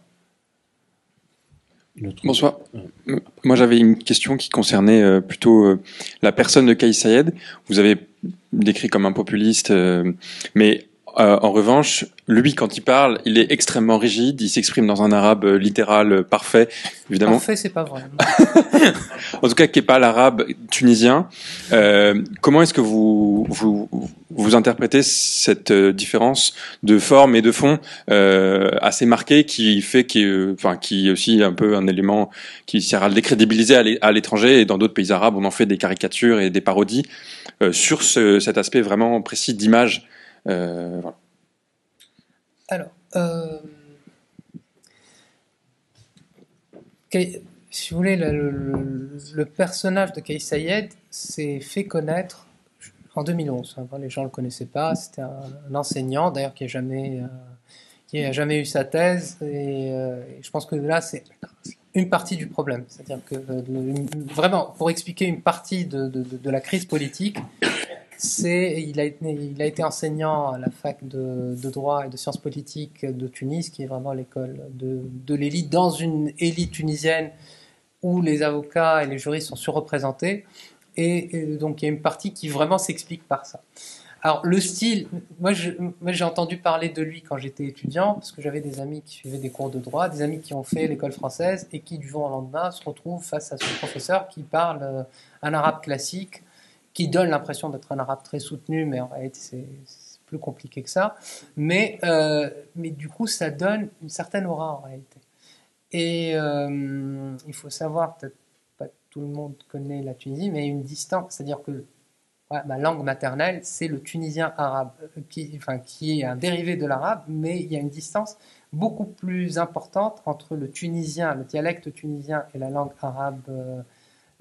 Bonsoir. Moi, j'avais une question qui concernait plutôt la personne de Kais Saied. Vous avez décrit comme un populiste, mais en revanche, lui, quand il parle, il est extrêmement rigide. Il s'exprime dans un arabe littéral parfait, évidemment. Parfait, c'est pas vrai. En tout cas, qui n'est pas l'arabe tunisien. Comment est-ce que vous interprétez cette différence de forme et de fond assez marquée, qui fait qui est aussi un peu un élément qui sert à le décrédibiliser à l'étranger, et dans d'autres pays arabes, on en fait des caricatures et des parodies sur cet aspect vraiment précis d'image. Voilà. Alors, si vous voulez, le personnage de Kais Saied s'est fait connaître en 2011. Les gens ne le connaissaient pas. C'était un enseignant, d'ailleurs, qui n'a jamais eu sa thèse. Et je pense que là, c'est une partie du problème. C'est-à-dire que, vraiment, pour expliquer une partie de la crise politique, il a été enseignant à la fac de droit et de sciences politiques de Tunis, qui est vraiment l'école de l'élite, dans une élite tunisienne où les avocats et les juristes sont surreprésentés. Et donc il y a une partie qui vraiment s'explique par ça. Alors le style, moi j'ai entendu parler de lui quand j'étais étudiant, parce que j'avais des amis qui suivaient des cours de droit, des amis qui ont fait l'école française et qui du jour au lendemain se retrouvent face à ce professeur qui parle un arabe classique, qui donne l'impression d'être un arabe très soutenu, mais en réalité c'est plus compliqué que ça. Mais du coup ça donne une certaine aura en réalité. Et il faut savoir, peut-être pas tout le monde connaît la Tunisie, mais il y a une distance, c'est-à-dire que ma langue maternelle, c'est le tunisien arabe, qui est un dérivé de l'arabe, mais il y a une distance beaucoup plus importante entre le tunisien, le dialecte tunisien et la langue arabe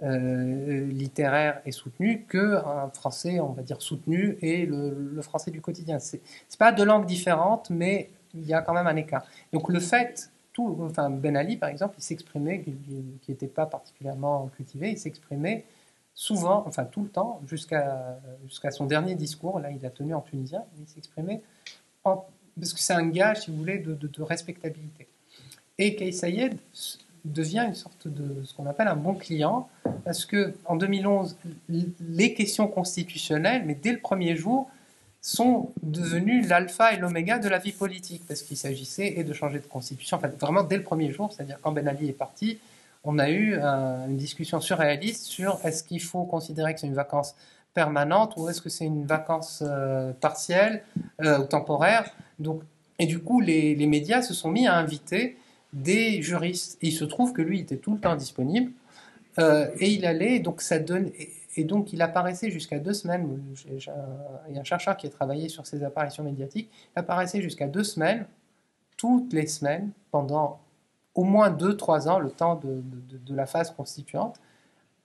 littéraire et soutenue qu'un français, on va dire, soutenu et le français du quotidien. C'est pas deux langues différentes, mais il y a quand même un écart. Donc le fait, Ben Ali, par exemple, il s'exprimait, qui n'était pas particulièrement cultivé, il s'exprimait souvent, tout le temps, jusqu'à son dernier discours, là il a tenu en tunisien, il s'exprimait parce que c'est un gage, si vous voulez, de respectabilité. Et Kais Saied devient une sorte de ce qu'on appelle un bon client, parce que en 2011, les questions constitutionnelles, mais dès le premier jour, sont devenues l'alpha et l'oméga de la vie politique, parce qu'il s'agissait de changer de constitution, vraiment dès le premier jour, c'est-à-dire quand Ben Ali est parti, on a eu une discussion surréaliste sur est-ce qu'il faut considérer que c'est une vacance permanente ou est-ce que c'est une vacance partielle ou temporaire. Donc, et du coup, les médias se sont mis à inviter des juristes. Et il se trouve que lui était tout le temps disponible et il allait, donc ça donne, et donc il apparaissait jusqu'à 2 semaines. Il y a un chercheur qui a travaillé sur ces apparitions médiatiques. Il apparaissait jusqu'à 2 semaines, toutes les semaines, pendant au moins 2-3 ans, le temps de la phase constituante,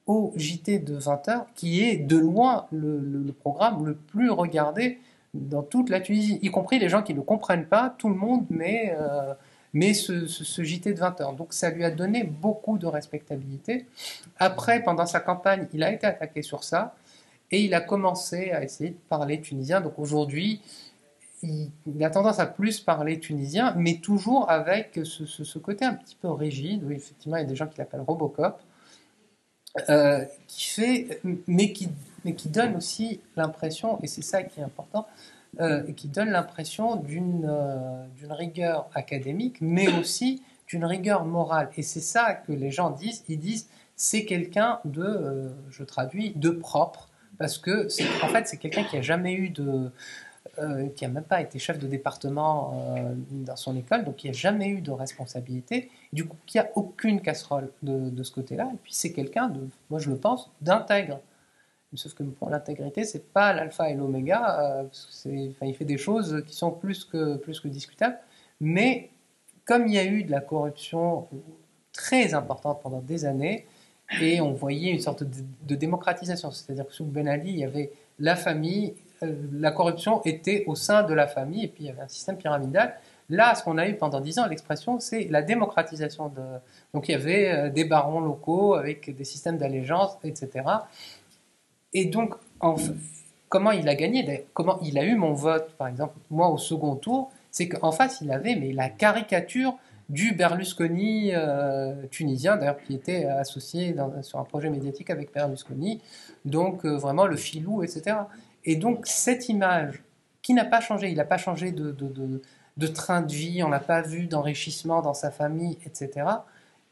au JT de 20h, qui est de loin le programme le plus regardé dans toute la Tunisie, y compris les gens qui ne comprennent pas, tout le monde met ce JT de 20h. Donc ça lui a donné beaucoup de respectabilité. Après, pendant sa campagne, il a été attaqué sur ça, et il a commencé à essayer de parler tunisien. Donc aujourd'hui, il a tendance à plus parler tunisien, mais toujours avec ce côté un petit peu rigide, où effectivement il y a des gens qui l'appellent Robocop, mais qui donne aussi l'impression, et c'est ça qui est important, qui donne l'impression d'une rigueur académique, mais aussi d'une rigueur morale. Et c'est ça que les gens disent, ils disent c'est quelqu'un je traduis, de propre, parce que en fait c'est quelqu'un qui n'a jamais eu qui n'a même pas été chef de département dans son école, donc qui n'a jamais eu de responsabilité, du coup qui n'a aucune casserole de ce côté-là, et puis c'est quelqu'un moi je le pense, d'intègre. Sauf que pour l'intégrité, c'est pas l'alpha et l'oméga, il fait des choses qui sont plus que discutables, mais comme il y a eu de la corruption très importante pendant des années, et on voyait une sorte de démocratisation, c'est-à-dire que sous Ben Ali, il y avait la famille, la corruption était au sein de la famille, et puis il y avait un système pyramidal. Là, ce qu'on a eu pendant 10 ans, l'expression, c'est la démocratisation. Donc il y avait des barons locaux avec des systèmes d'allégeance, etc. Et donc, comment il a gagné, comment il a eu mon vote, par exemple, moi au second tour, c'est qu'en face, il avait la caricature du Berlusconi tunisien, d'ailleurs, qui était associé sur un projet médiatique avec Berlusconi, donc vraiment le filou, etc. Et donc, cette image qui n'a pas changé, il n'a pas changé de train de vie, on n'a pas vu d'enrichissement dans sa famille, etc.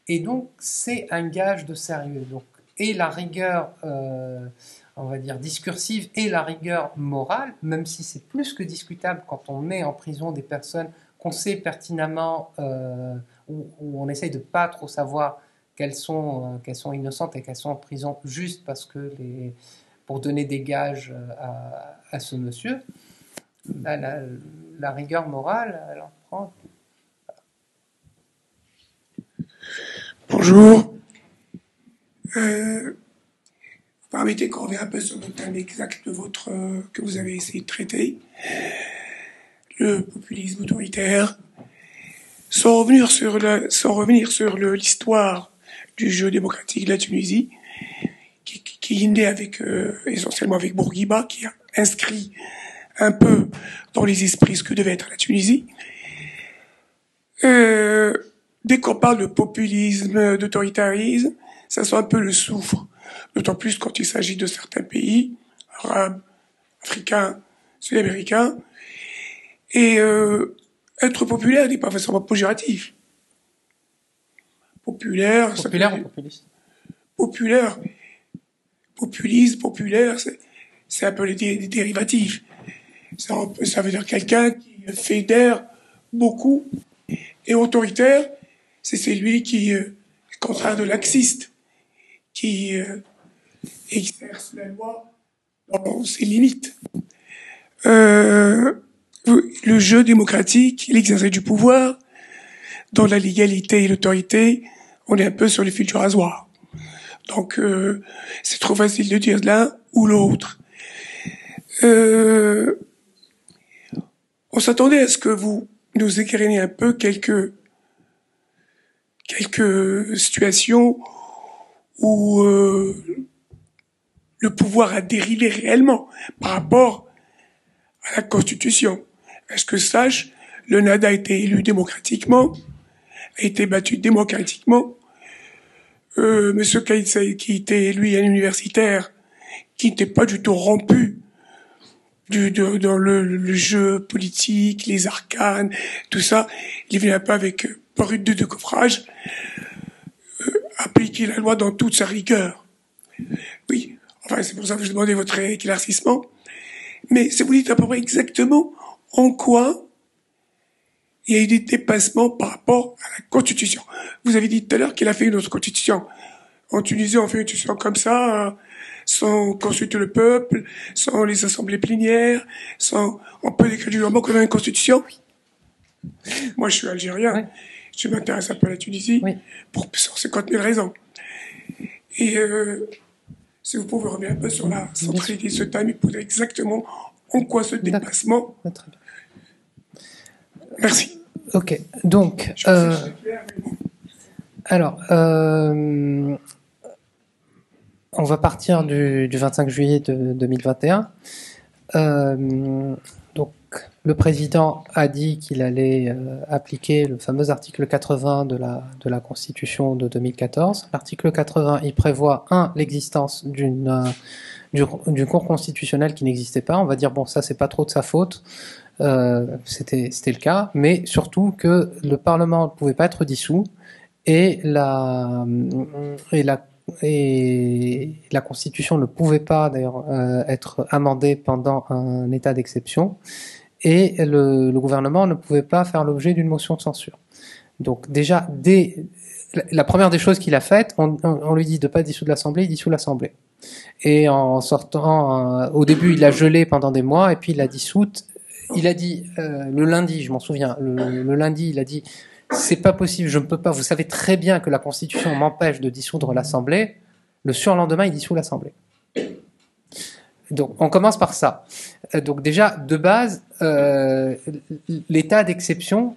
Et donc, c'est un gage de sérieux. Donc, et la rigueur, on va dire, discursive, et la rigueur morale, même si c'est plus que discutable quand on met en prison des personnes qu'on sait pertinemment, où on essaye de ne pas trop savoir qu'elles sont innocentes et qu'elles sont en prison juste parce que pour donner des gages à ce monsieur, la rigueur morale, elle en prend. Bonjour. Vous permettez qu'on revienne un peu sur le thème exact que vous avez essayé de traiter, le populisme autoritaire, sans revenir sur l'histoire du jeu démocratique de la Tunisie, qui est né avec essentiellement avec Bourguiba, qui a inscrit un peu dans les esprits ce que devait être la Tunisie. Dès qu'on parle de populisme, d'autoritarisme, ça sent un peu le soufre. D'autant plus quand il s'agit de certains pays, arabes, africains, sud-américains. Et être populaire n'est pas forcément péjoratif. Populaire, Populaire ou populiste? Populaire. Populisme, populaire, c'est un peu des dérivatifs. Ça veut dire quelqu'un qui fédère beaucoup. Et autoritaire, c'est celui qui est contraire de laxiste, qui exerce la loi dans ses limites. Le jeu démocratique, l'exercice du pouvoir, dans la légalité et l'autorité, on est un peu sur le fil du rasoir. Donc, c'est trop facile de dire l'un ou l'autre. On s'attendait à ce que vous nous éclairiez un peu quelques situations où le pouvoir a dérivé réellement par rapport à la Constitution. Est-ce que sache, le NADA a été élu démocratiquement, a été battu démocratiquement. Monsieur Kaït, qui était lui un universitaire, qui n'était pas du tout rompu dans le jeu politique, les arcanes, tout ça, il venait un peu avec brut de coffrage, appliquer la loi dans toute sa rigueur. Oui, enfin c'est pour ça que je demandais votre éclaircissement. Mais si vous dites à peu près exactement en quoi il y a eu des dépassements par rapport à la Constitution. Vous avez dit tout à l'heure qu'il a fait une autre Constitution. En Tunisie, on fait une Constitution comme ça, sans consulter le peuple, sans les assemblées plénières, on peut décrire du moment qu'on a une Constitution. Moi, je suis algérien. Oui. Je m'intéresse un peu à la Tunisie, Oui. pour 50 000 raisons. Et si vous pouvez revenir un peu sur la centralité de ce thème et poser exactement en quoi ce dépassement. Très bien. Merci. Ok, donc, Je sais que c'est clair, mais bon. alors, on va partir du 25 juillet de 2021. Donc, le président a dit qu'il allait appliquer le fameux article 80 de la Constitution de 2014. L'article 80, il prévoit, l'existence d'une cour constitutionnelle qui n'existait pas. On va dire, bon, ça, c'est pas trop de sa faute. C'était le cas, mais surtout que le Parlement ne pouvait pas être dissous et la Constitution ne pouvait pas d'ailleurs être amendée pendant un état d'exception et le gouvernement ne pouvait pas faire l'objet d'une motion de censure. Donc déjà, la première des choses qu'il a faites, on lui dit de pas dissoudre l'Assemblée, il dissout l'Assemblée. Et en sortant, au début il a gelé pendant des mois et puis il l'a dissoute. Il a dit le lundi, je m'en souviens, le lundi, il a dit c'est pas possible, je ne peux pas. Vous savez très bien que la Constitution m'empêche de dissoudre l'Assemblée. Le surlendemain, il dissout l'Assemblée. Donc, on commence par ça. Donc déjà, de base, l'état d'exception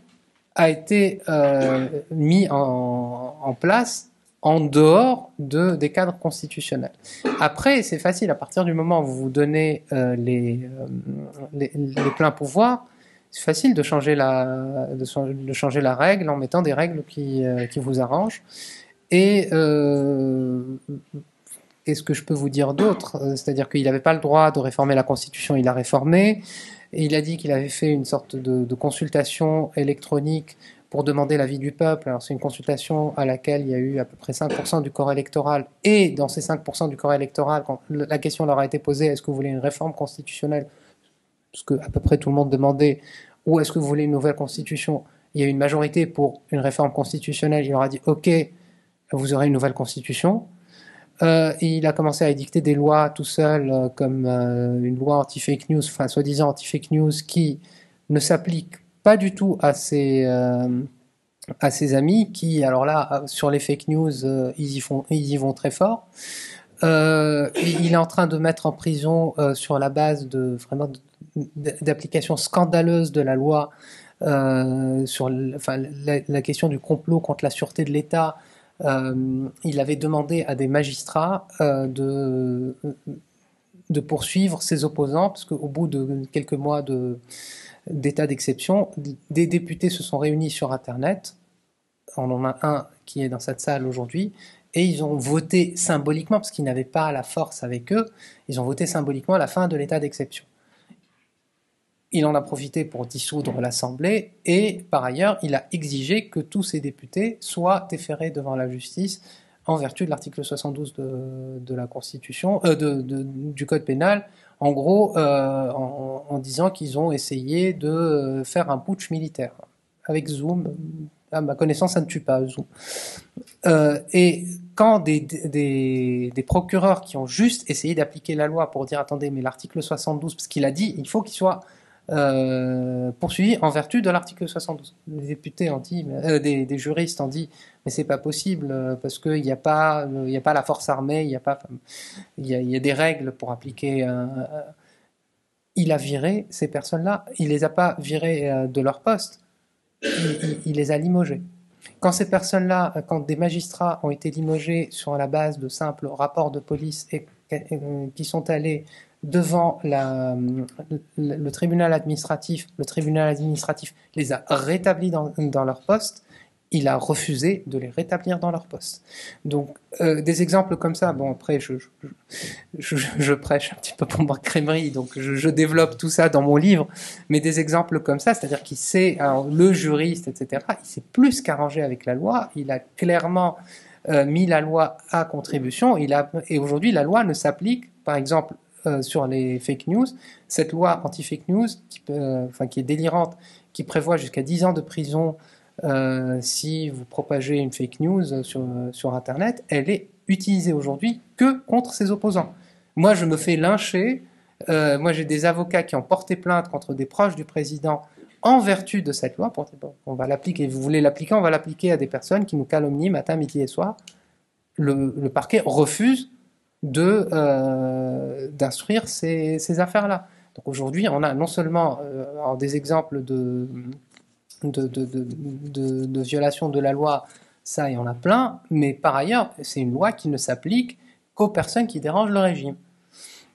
a été mis en place en dehors des cadres constitutionnels. Après, c'est facile, à partir du moment où vous vous donnez les pleins pouvoirs, c'est facile de changer la règle en mettant des règles qui vous arrangent. Et qu'est-ce que je peux vous dire d'autre? C'est-à-dire qu'il n'avait pas le droit de réformer la Constitution, il l'a réformée. Et il a dit qu'il avait fait une sorte de consultation électronique pour demander l'avis du peuple. Alors c'est une consultation à laquelle il y a eu à peu près 5% du corps électoral. Et dans ces 5% du corps électoral, quand la question leur a été posée, est-ce que vous voulez une réforme constitutionnelle? Ce que à peu près tout le monde demandait, ou est-ce que vous voulez une nouvelle constitution? Il y a eu une majorité pour une réforme constitutionnelle. Il leur a dit, ok, vous aurez une nouvelle constitution. Il a commencé à édicter des lois tout seul, comme une loi anti-fake news, enfin soi-disant anti-fake news, qui ne s'applique pas du tout à ses amis, qui, alors là, sur les fake news, ils y vont très fort. Il est en train de mettre en prison sur la base d'applications scandaleuses de la loi sur la question du complot contre la sûreté de l'État. il avait demandé à des magistrats de poursuivre ses opposants, parce qu'au bout de quelques mois d'état d'exception, des députés se sont réunis sur Internet. On en a un qui est dans cette salle aujourd'hui, et ils ont voté symboliquement, parce qu'ils n'avaient pas la force avec eux, ils ont voté symboliquement la fin de l'état d'exception. Il en a profité pour dissoudre l'Assemblée, et par ailleurs, il a exigé que tous ces députés soient déférés devant la justice en vertu de l'article 72 de la Constitution, du Code pénal, en gros, en disant qu'ils ont essayé de faire un putsch militaire. Avec Zoom, à ma connaissance, ça ne tue pas, Zoom. Et quand des procureurs qui ont juste essayé d'appliquer la loi pour dire, attendez, mais l'article 72, parce qu'il a dit, il faut qu'il soit poursuivi en vertu de l'article 72. Les députés ont dit, des juristes ont dit, mais c'est pas possible parce qu'il n'y a pas la force armée, il y a des règles pour appliquer. Il a viré ces personnes-là, il les a pas virées de leur poste, il les a limogées. Quand ces personnes-là, quand des magistrats ont été limogés sur la base de simples rapports de police et qui sont allés devant le tribunal administratif les a rétablis dans leur poste, il a refusé de les rétablir dans leur poste. Donc, des exemples comme ça, bon, après, je prêche un petit peu pour Marc Crémery, donc je développe tout ça dans mon livre, mais des exemples comme ça, c'est-à-dire qu'il sait, alors, le juriste, etc., il s'est plus qu'arrangé avec la loi, il a clairement mis la loi à contribution, et aujourd'hui, la loi ne s'applique, par exemple, sur les fake news, cette loi anti-fake news, qui est délirante, qui prévoit jusqu'à 10 ans de prison si vous propagez une fake news sur Internet, elle est utilisée aujourd'hui que contre ses opposants. Moi, je me fais lyncher. Moi, j'ai des avocats qui ont porté plainte contre des proches du président en vertu de cette loi. On va l'appliquer. Vous voulez l'appliquer, on va l'appliquer à des personnes qui nous calomnient matin, midi et soir. Le parquet refuse d'instruire ces affaires-là. Donc aujourd'hui, on a non seulement des exemples de violation de la loi, ça, il y en a plein, mais par ailleurs, c'est une loi qui ne s'applique qu'aux personnes qui dérangent le régime.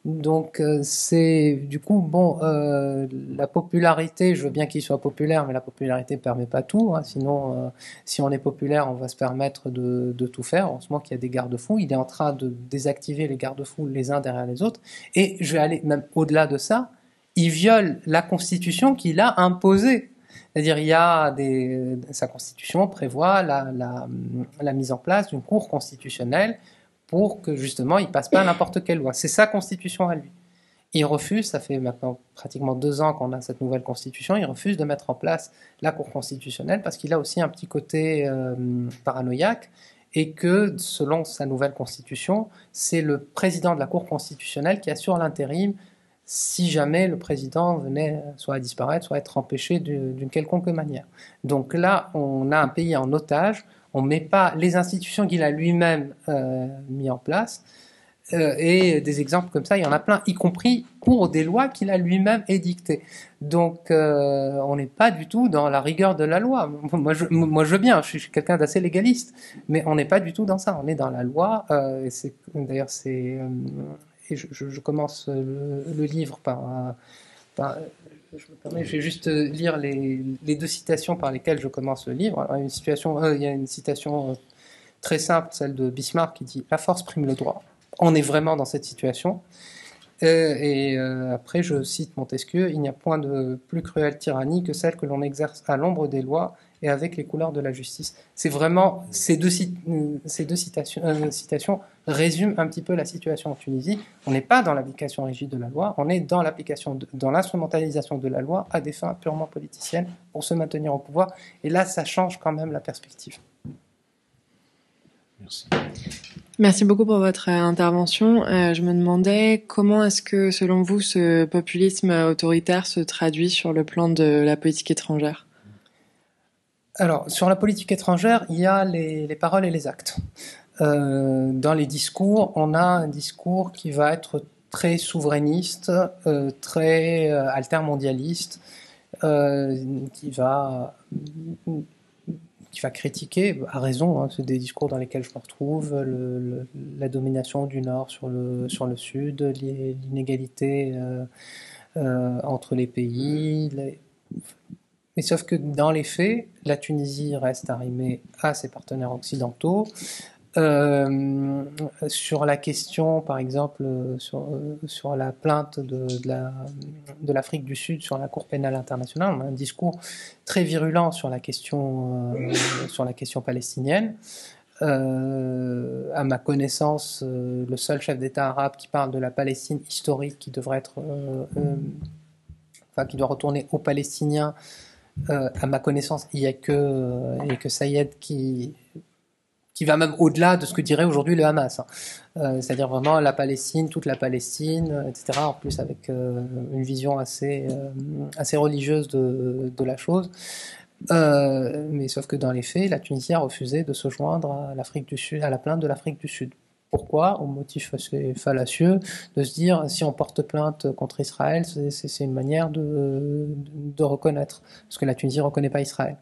Donc c'est du coup, bon, la popularité, je veux bien qu'il soit populaire, mais la popularité ne permet pas tout, hein, sinon, si on est populaire, on va se permettre de tout faire. Heureusement qu'il y a des garde-fous, il est en train de désactiver les garde-fous les uns derrière les autres, et je vais aller même au-delà de ça, il viole la Constitution qu'il a imposée. C'est-à-dire, sa Constitution prévoit la mise en place d'une cour constitutionnelle pour que, justement, il ne passe pas à n'importe quelle loi. C'est sa Constitution à lui. Il refuse, ça fait maintenant pratiquement 2 ans qu'on a cette nouvelle Constitution, il refuse de mettre en place la cour constitutionnelle parce qu'il a aussi un petit côté paranoïaque et que, selon sa nouvelle Constitution, c'est le président de la cour constitutionnelle qui assure l'intérim si jamais le président venait soit à disparaître, soit à être empêché d'une quelconque manière. Donc là, on a un pays en otage, on ne met pas les institutions qu'il a lui-même mis en place, et des exemples comme ça, il y en a plein, y compris pour des lois qu'il a lui-même édictées. Donc on n'est pas du tout dans la rigueur de la loi. Moi je veux bien, je suis quelqu'un d'assez légaliste, mais on n'est pas du tout dans ça, on est dans la loi, et je commence le livre je me permets, je vais juste lire les 2 citations par lesquelles je commence le livre. Alors, il y a une citation très simple, celle de Bismarck, qui dit « La force prime le droit ». On est vraiment dans cette situation. Après, je cite Montesquieu, « Il n'y a point de plus cruelle tyrannie que celle que l'on exerce à l'ombre des lois et avec les couleurs de la justice ». C'est vraiment, ces deux citations résument un petit peu la situation en Tunisie. On n'est pas dans l'application rigide de la loi, on est dans dans l'instrumentalisation de la loi à des fins purement politiciennes pour se maintenir au pouvoir. Et là, ça change quand même la perspective. Merci. Merci beaucoup pour votre intervention. Je me demandais comment est-ce que, selon vous, ce populisme autoritaire se traduit sur le plan de la politique étrangère ? Alors, sur la politique étrangère, il y a les paroles et les actes. Dans les discours, on a un discours qui va être très souverainiste, très altermondialiste, qui va qui va critiquer, à raison, hein, c'est des discours dans lesquels je me retrouve, la domination du Nord sur le Sud, l'inégalité entre les pays. Mais sauf que dans les faits, la Tunisie reste arrimée à ses partenaires occidentaux. Sur la question, par exemple, sur la plainte de l'Afrique du Sud sur la Cour pénale internationale, on a un discours très virulent sur la question palestinienne. À ma connaissance, le seul chef d'État arabe qui parle de la Palestine historique qui devrait être, qui doit retourner aux Palestiniens, à ma connaissance, il n'y a que Sayed qui va même au-delà de ce que dirait aujourd'hui le Hamas, hein. C'est-à-dire vraiment la Palestine, toute la Palestine, etc. En plus avec une vision assez religieuse de la chose. Mais sauf que dans les faits, la Tunisie a refusé de se joindre à l'Afrique du Sud, à la plainte de l'Afrique du Sud. Pourquoi? Au motif assez fallacieux de se dire si on porte plainte contre Israël, c'est une manière de reconnaître, parce que la Tunisie ne reconnaît pas Israël.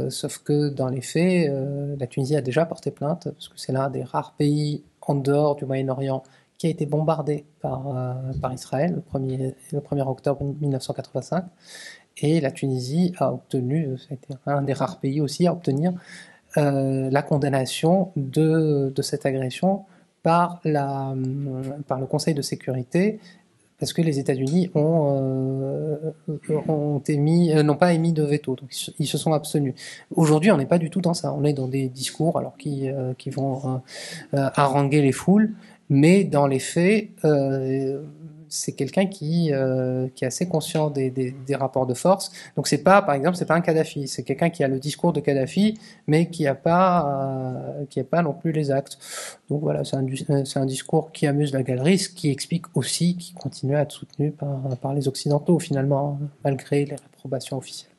Sauf que dans les faits, la Tunisie a déjà porté plainte, parce que c'est l'un des rares pays en dehors du Moyen-Orient qui a été bombardé par Israël le 1er octobre 1985. Et la Tunisie a obtenu, c'était un des rares pays aussi à obtenir la condamnation de cette agression par le Conseil de sécurité, parce que les États-Unis n'ont pas émis de veto, donc ils se sont abstenus. Aujourd'hui, on n'est pas du tout dans ça. On est dans des discours alors qui vont haranguer les foules, mais dans les faits, c'est quelqu'un qui est assez conscient des rapports de force. Donc c'est pas, par exemple, c'est pas un Kadhafi. C'est quelqu'un qui a le discours de Kadhafi, mais qui a pas non plus les actes. Donc voilà, c'est un discours qui amuse la galerie, ce qui explique aussi qu'il continue à être soutenu par les Occidentaux finalement, malgré les réprobations officielles.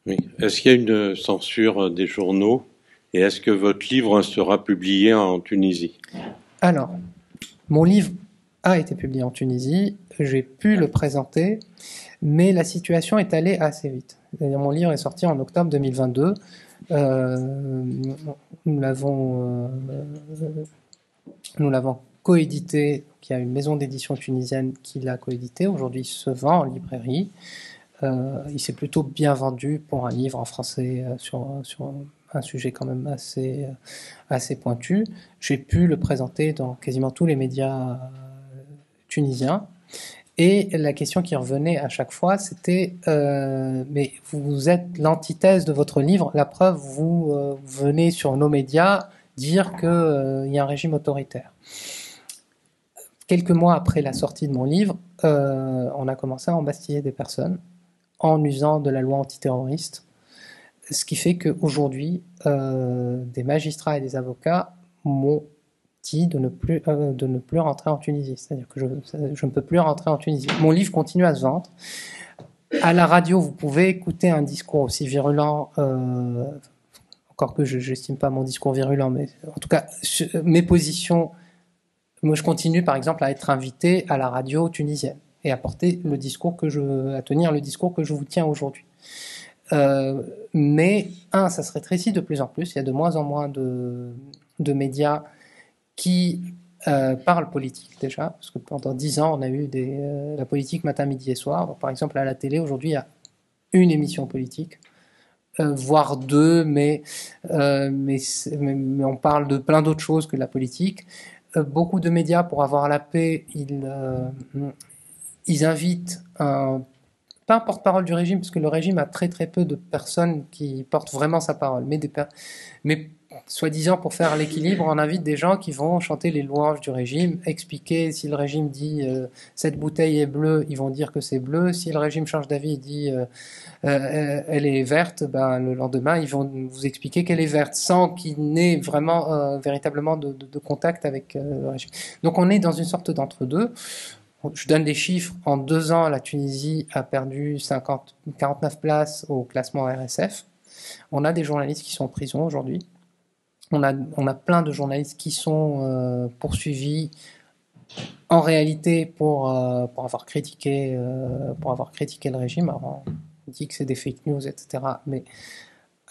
Oui. Est-ce qu'il y a une censure des journaux et est-ce que votre livre sera publié en Tunisie? Alors, mon livre a été publié en Tunisie, j'ai pu le présenter, mais la situation est allée assez vite. C'est-à-dire, mon livre est sorti en octobre 2022. Nous l'avons coédité. Il y a une maison d'édition tunisienne qui l'a coédité. Aujourd'hui, il se vend en librairie. Il s'est plutôt bien vendu pour un livre en français sur un sujet quand même assez pointu. J'ai pu le présenter dans quasiment tous les médias tunisiens. Et la question qui revenait à chaque fois, c'était mais vous êtes l'antithèse de votre livre. La preuve, vous venez sur nos médias dire qu'il y a un régime autoritaire. Quelques mois après la sortie de mon livre, on a commencé à embastiller des personnes en usant de la loi antiterroriste. Ce qui fait qu'aujourd'hui, des magistrats et des avocats m'ont dit de ne plus rentrer en Tunisie. C'est-à-dire que je ne peux plus rentrer en Tunisie. Mon livre continue à se vendre. À la radio, vous pouvez écouter un discours aussi virulent, encore que je n'estime pas mon discours virulent, mais en tout cas, mes positions. Moi, je continue, par exemple, à être invité à la radio tunisienne et à tenir le discours que je vous tiens aujourd'hui. Mais ça se rétrécit de plus en plus. Il y a de moins en moins de médias qui parlent politique déjà, parce que pendant 10 ans, on a eu la politique matin, midi et soir. Donc, par exemple, à la télé, aujourd'hui, il y a une émission politique, voire deux, mais on parle de plein d'autres choses que de la politique. Beaucoup de médias, pour avoir la paix, ils invitent pas un porte-parole du régime, parce que le régime a très très peu de personnes qui portent vraiment sa parole, mais soi-disant pour faire l'équilibre, on invite des gens qui vont chanter les louanges du régime, expliquer si le régime dit cette bouteille est bleue, ils vont dire que c'est bleu. Si le régime change d'avis et dit elle est verte, le lendemain ils vont vous expliquer qu'elle est verte, sans qu'il n'ait vraiment véritablement de contact avec le régime. Donc on est dans une sorte d'entre-deux. Je donne des chiffres. En 2 ans, la Tunisie a perdu 49 places au classement RSF. On a des journalistes qui sont en prison aujourd'hui. On a plein de journalistes qui sont poursuivis en réalité pour avoir critiqué le régime. Alors, on dit que c'est des fake news, etc. Mais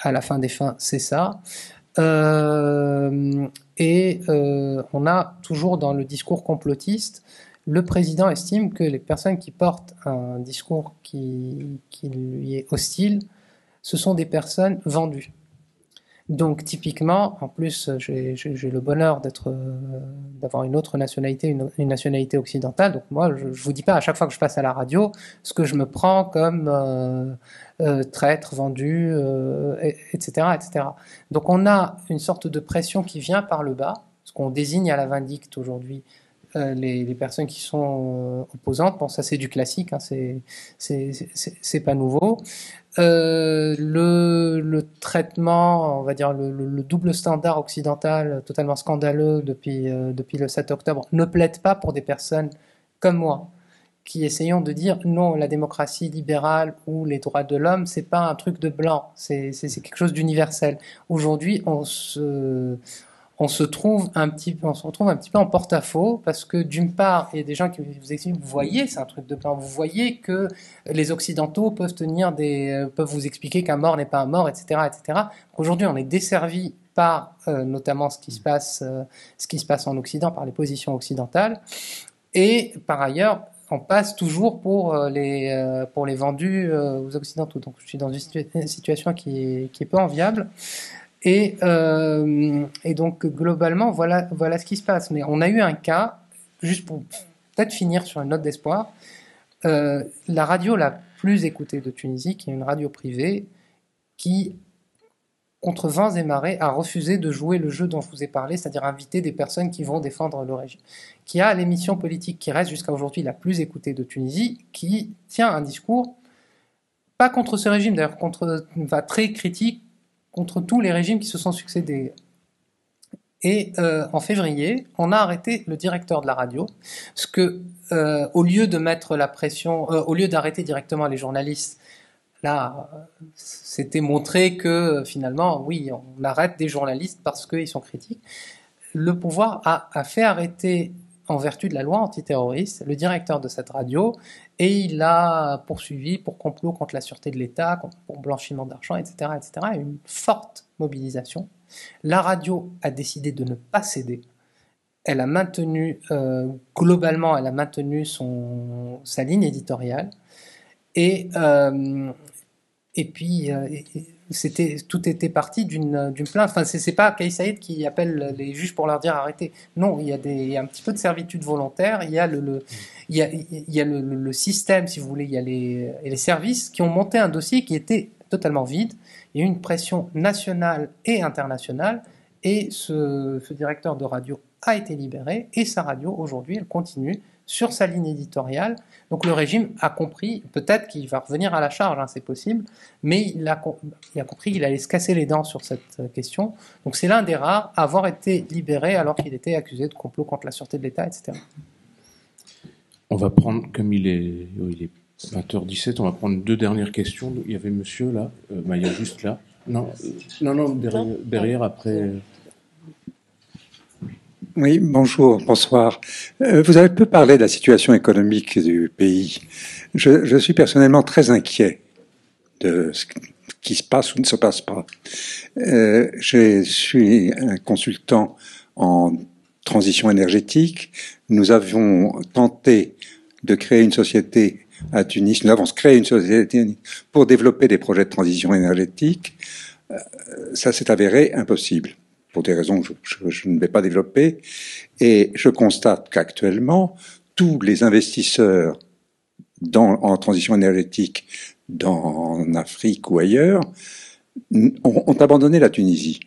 à la fin des fins, c'est ça. On a toujours dans le discours complotiste, le président estime que les personnes qui portent un discours qui lui est hostile, ce sont des personnes vendues. Donc typiquement, en plus, j'ai le bonheur d'avoir une autre nationalité, une nationalité occidentale. Donc moi, je vous dis pas à chaque fois que je passe à la radio ce que je me prends comme traître, vendu, etc., etc. Donc on a une sorte de pression qui vient par le bas, ce qu'on désigne à la vindicte aujourd'hui. Les personnes qui sont opposantes, bon ça c'est du classique, hein, c'est pas nouveau. Le traitement, on va dire le double standard occidental totalement scandaleux depuis le 7 octobre ne plaide pas pour des personnes comme moi qui essayons de dire non, la démocratie libérale ou les droits de l'homme, c'est pas un truc de blanc, c'est quelque chose d'universel. Aujourd'hui, on se retrouve un petit peu en porte-à-faux parce que d'une part, il y a des gens qui vous expliquent, vous voyez, c'est un truc de blanc, vous voyez que les Occidentaux peuvent vous expliquer qu'un mort n'est pas un mort, etc., etc. Aujourd'hui, on est desservi par notamment ce qui se passe en Occident, par les positions occidentales, et par ailleurs, on passe toujours pour les vendus aux Occidentaux. Donc, je suis dans une situation qui est peu enviable. Et donc globalement, voilà ce qui se passe. Mais on a eu un cas, juste pour peut-être finir sur une note d'espoir, la radio la plus écoutée de Tunisie, qui est une radio privée, qui, contre vents et marées, a refusé de jouer le jeu dont je vous ai parlé, c'est-à-dire inviter des personnes qui vont défendre le régime, qui a l'émission politique qui reste jusqu'à aujourd'hui la plus écoutée de Tunisie, qui tient un discours, pas contre ce régime, d'ailleurs, très critique, contre tous les régimes qui se sont succédés. Et en février, on a arrêté le directeur de la radio, parce que au lieu de mettre la pression, au lieu d'arrêter directement les journalistes, là, c'était montré que finalement, oui, on arrête des journalistes parce qu'ils sont critiques. Le pouvoir a fait arrêter, en vertu de la loi antiterroriste, le directeur de cette radio, et il l'a poursuivi pour complot contre la sûreté de l'État, pour blanchiment d'argent, etc., etc. Une forte mobilisation. La radio a décidé de ne pas céder. Elle a maintenu, globalement, elle a maintenu sa ligne éditoriale. Et puis, tout était parti d'une plainte. Enfin, c'est pas Kais Saïed qui appelle les juges pour leur dire arrêtez. Non, il y a un petit peu de servitude volontaire. Il y a le système, si vous voulez. Il y a les services qui ont monté un dossier qui était totalement vide. Il y a eu une pression nationale et internationale. Et ce directeur de radio a été libéré. Et sa radio, aujourd'hui, elle continue sur sa ligne éditoriale. Donc le régime a compris, peut-être qu'il va revenir à la charge, hein, c'est possible, mais il a compris qu'il allait se casser les dents sur cette question. Donc c'est l'un des rares à avoir été libéré alors qu'il était accusé de complot contre la sûreté de l'État, etc. On va prendre, comme il est 20h17, on va prendre deux dernières questions. Il y avait monsieur là, il y a juste là. Non, derrière après... Oui, bonsoir. Vous avez peu parlé de la situation économique du pays. Je suis personnellement très inquiet de ce qui se passe ou ne se passe pas. Je suis un consultant en transition énergétique. Nous avions tenté de créer une société à Tunis. Nous avons créé une société pour développer des projets de transition énergétique. Ça s'est avéré impossible, pour des raisons que je ne vais pas développer. Et je constate qu'actuellement, tous les investisseurs en transition énergétique en Afrique ou ailleurs ont abandonné la Tunisie.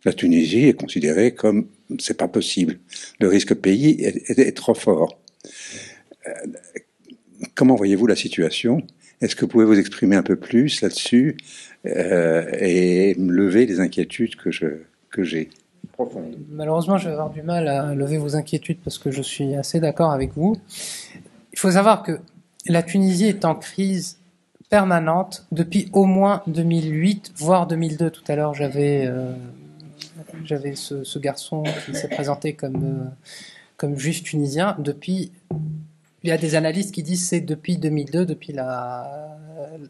La Tunisie est considérée comme c'est pas possible. Le risque pays est trop fort. Comment voyez-vous la situation ? Est-ce que vous pouvez vous exprimer un peu plus là-dessus et me lever les inquiétudes que j'ai profondes ? Malheureusement, je vais avoir du mal à lever vos inquiétudes parce que je suis assez d'accord avec vous. Il faut savoir que la Tunisie est en crise permanente depuis au moins 2008, voire 2002. Tout à l'heure, j'avais ce garçon qui s'est présenté comme juif tunisien. Depuis Il y a des analystes qui disent que c'est depuis 2002, depuis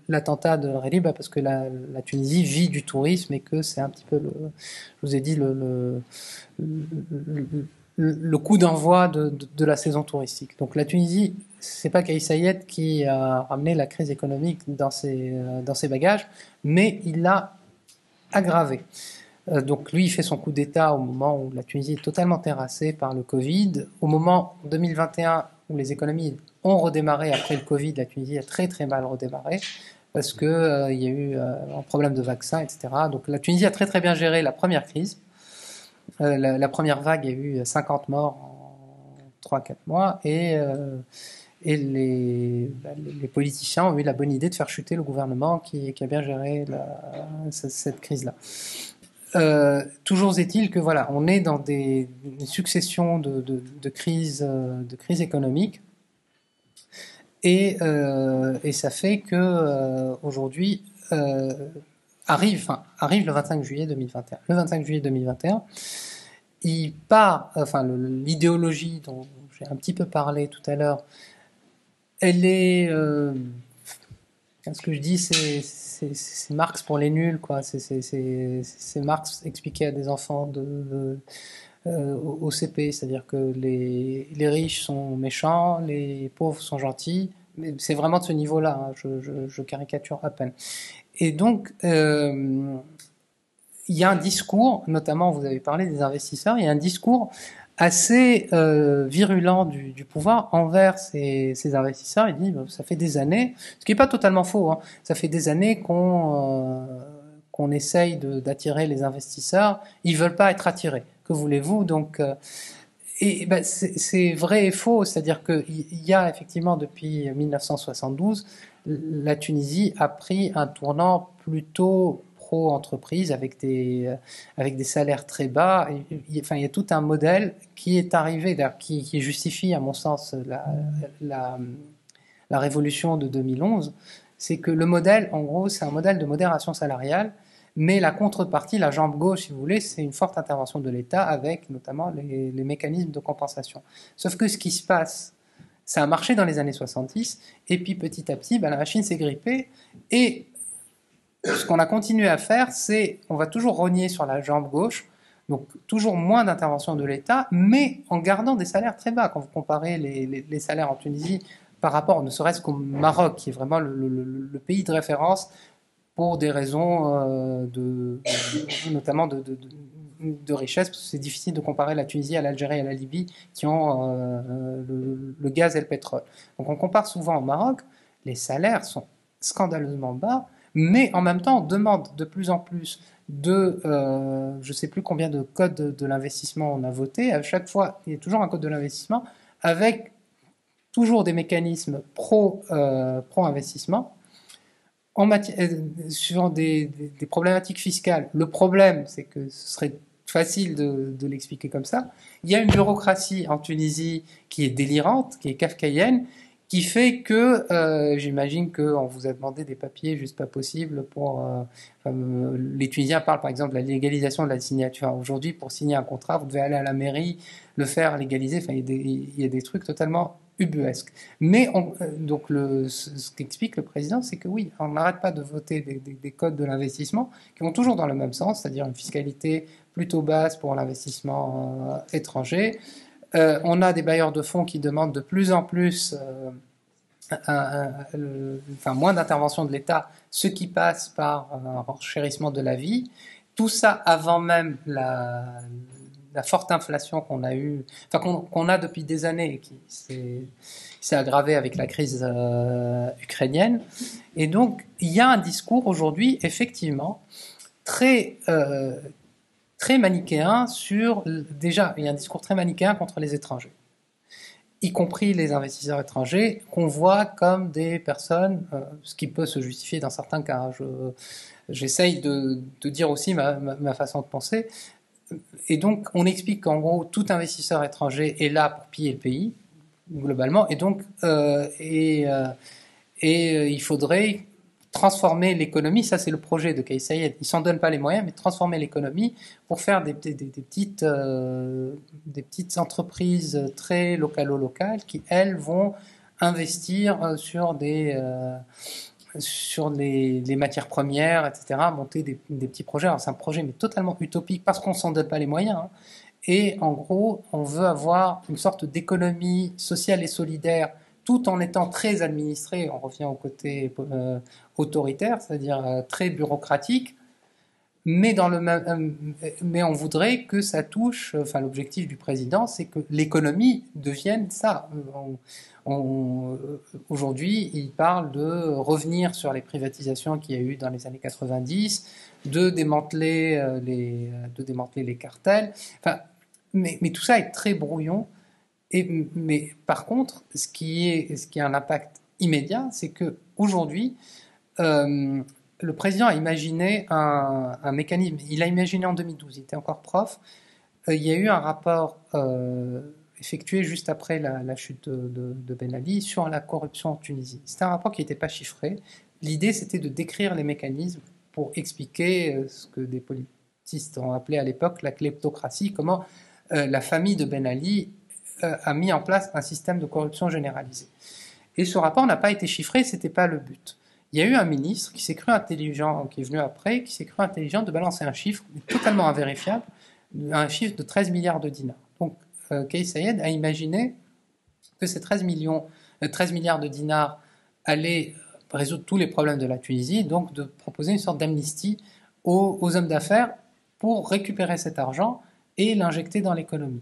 l'attentat de Rallye, parce que la Tunisie vit du tourisme et que c'est un petit peu, je vous ai dit, le coup d'envoi de la saison touristique. Donc la Tunisie, c'est pas Kais Saied qui a ramené la crise économique dans ses bagages, mais il l'a aggravé. Donc lui, il fait son coup d'État au moment où la Tunisie est totalement terrassée par le Covid. Au moment 2021 où les économies ont redémarré après le Covid, la Tunisie a très très mal redémarré parce que il y a eu un problème de vaccin, etc. Donc la Tunisie a très très bien géré la première crise. La première vague, il y a eu 50 morts en 3-4 mois et les politiciens ont eu la bonne idée de faire chuter le gouvernement qui a bien géré cette crise-là. Toujours est-il que voilà, on est dans une succession de crises économiques et ça fait que aujourd'hui arrive le 25 juillet 2021. Le 25 juillet 2021, l'idéologie dont j'ai un petit peu parlé tout à l'heure, elle est ce que je dis, c'est Marx pour les nuls, quoi. C'est Marx expliqué à des enfants au CP, c'est-à-dire que les riches sont méchants, les pauvres sont gentils. Mais c'est vraiment de ce niveau-là, hein, je caricature à peine. Et donc, il y a un discours, notamment vous avez parlé des investisseurs, il y a un discours assez virulent du pouvoir envers ces investisseurs. Il dit ça fait des années, ce qui n'est pas totalement faux, hein, ça fait des années qu'on essaye d'attirer les investisseurs, ils veulent pas être attirés. Que voulez-vous? Donc c'est vrai et faux, c'est-à-dire qu'il y a effectivement depuis 1972, la Tunisie a pris un tournant plutôt pro-entreprise avec des salaires très bas. Il y a tout un modèle qui est arrivé, qui justifie à mon sens la révolution de 2011. C'est que le modèle, en gros, c'est un modèle de modération salariale, mais la contrepartie, la jambe gauche, si vous voulez, c'est une forte intervention de l'État avec notamment les mécanismes de compensation. Sauf que ce qui se passe, ça a marché dans les années 70, et puis petit à petit, la machine s'est grippée, et ce qu'on a continué à faire, c'est on va toujours rogner sur la jambe gauche, donc toujours moins d'intervention de l'État, mais en gardant des salaires très bas. Quand vous comparez les salaires en Tunisie par rapport, ne serait-ce qu'au Maroc, qui est vraiment le pays de référence pour des raisons notamment de richesse, parce que c'est difficile de comparer la Tunisie à l'Algérie et à la Libye qui ont le gaz et le pétrole. Donc on compare souvent au Maroc, les salaires sont scandaleusement bas, mais en même temps on demande de plus en plus je ne sais plus combien de codes de l'investissement on a voté. À chaque fois, il y a toujours un code de l'investissement avec toujours des mécanismes pro-investissement. Sur des problématiques fiscales, le problème, c'est que ce serait facile de l'expliquer comme ça. Il y a une bureaucratie en Tunisie qui est délirante, qui est kafkaïenne, qui fait que, j'imagine qu'on vous a demandé des papiers juste pas possibles pour... les Tunisiens parlent par exemple de la légalisation de la signature. Aujourd'hui, pour signer un contrat, vous devez aller à la mairie, le faire légaliser. Enfin, il y a des trucs totalement ubuesque. Mais donc ce qu'explique le président, c'est que oui, on n'arrête pas de voter des codes de l'investissement qui vont toujours dans le même sens, c'est-à-dire une fiscalité plutôt basse pour l'investissement étranger. On a des bailleurs de fonds qui demandent de plus en plus moins d'intervention de l'État, ce qui passe par un renchérissement de la vie. Tout ça avant même la forte inflation qu'on a eue, qu'on a depuis des années, et qui s'est aggravée avec la crise ukrainienne. Et donc, il y a un discours aujourd'hui, effectivement, très manichéen déjà, il y a un discours très manichéen contre les étrangers, y compris les investisseurs étrangers, qu'on voit comme des personnes, ce qui peut se justifier dans certains cas. J'essaye de dire aussi ma façon de penser. Et donc, on explique qu'en gros, tout investisseur étranger est là pour piller le pays, globalement, et donc, il faudrait transformer l'économie. Ça, c'est le projet de Kais Saied. Il s'en donne pas les moyens, mais transformer l'économie pour faire des petites entreprises très locales qui, elles, vont investir sur les matières premières, etc., monter des petits projets. Alors c'est un projet mais totalement utopique parce qu'on ne s'en donne pas les moyens. Hein. Et en gros, on veut avoir une sorte d'économie sociale et solidaire tout en étant très administré. On revient au côté autoritaire, c'est-à-dire très bureaucratique. Mais mais on voudrait que ça touche. Enfin, l'objectif du président, c'est que l'économie devienne ça. Aujourd'hui, il parle de revenir sur les privatisations qu'il y a eu dans les années 90, de démanteler les cartels. Enfin, mais tout ça est très brouillon. Mais par contre, ce qui a un impact immédiat, c'est que aujourd'hui, le président a imaginé un mécanisme. Il l'a imaginé en 2012. Il était encore prof. Il y a eu un rapport effectué juste après la chute de Ben Ali sur la corruption en Tunisie. C'était un rapport qui n'était pas chiffré. L'idée, c'était de décrire les mécanismes pour expliquer ce que des politistes ont appelé à l'époque la kleptocratie, comment la famille de Ben Ali a mis en place un système de corruption généralisée. Et ce rapport n'a pas été chiffré, ce n'était pas le but. Il y a eu un ministre qui s'est cru intelligent, qui est venu après, qui s'est cru intelligent de balancer un chiffre totalement invérifiable, un chiffre de 13 milliards de dinars. Donc, Kais Saied a imaginé que ces 13 milliards de dinars allaient résoudre tous les problèmes de la Tunisie, donc de proposer une sorte d'amnistie aux hommes d'affaires pour récupérer cet argent et l'injecter dans l'économie.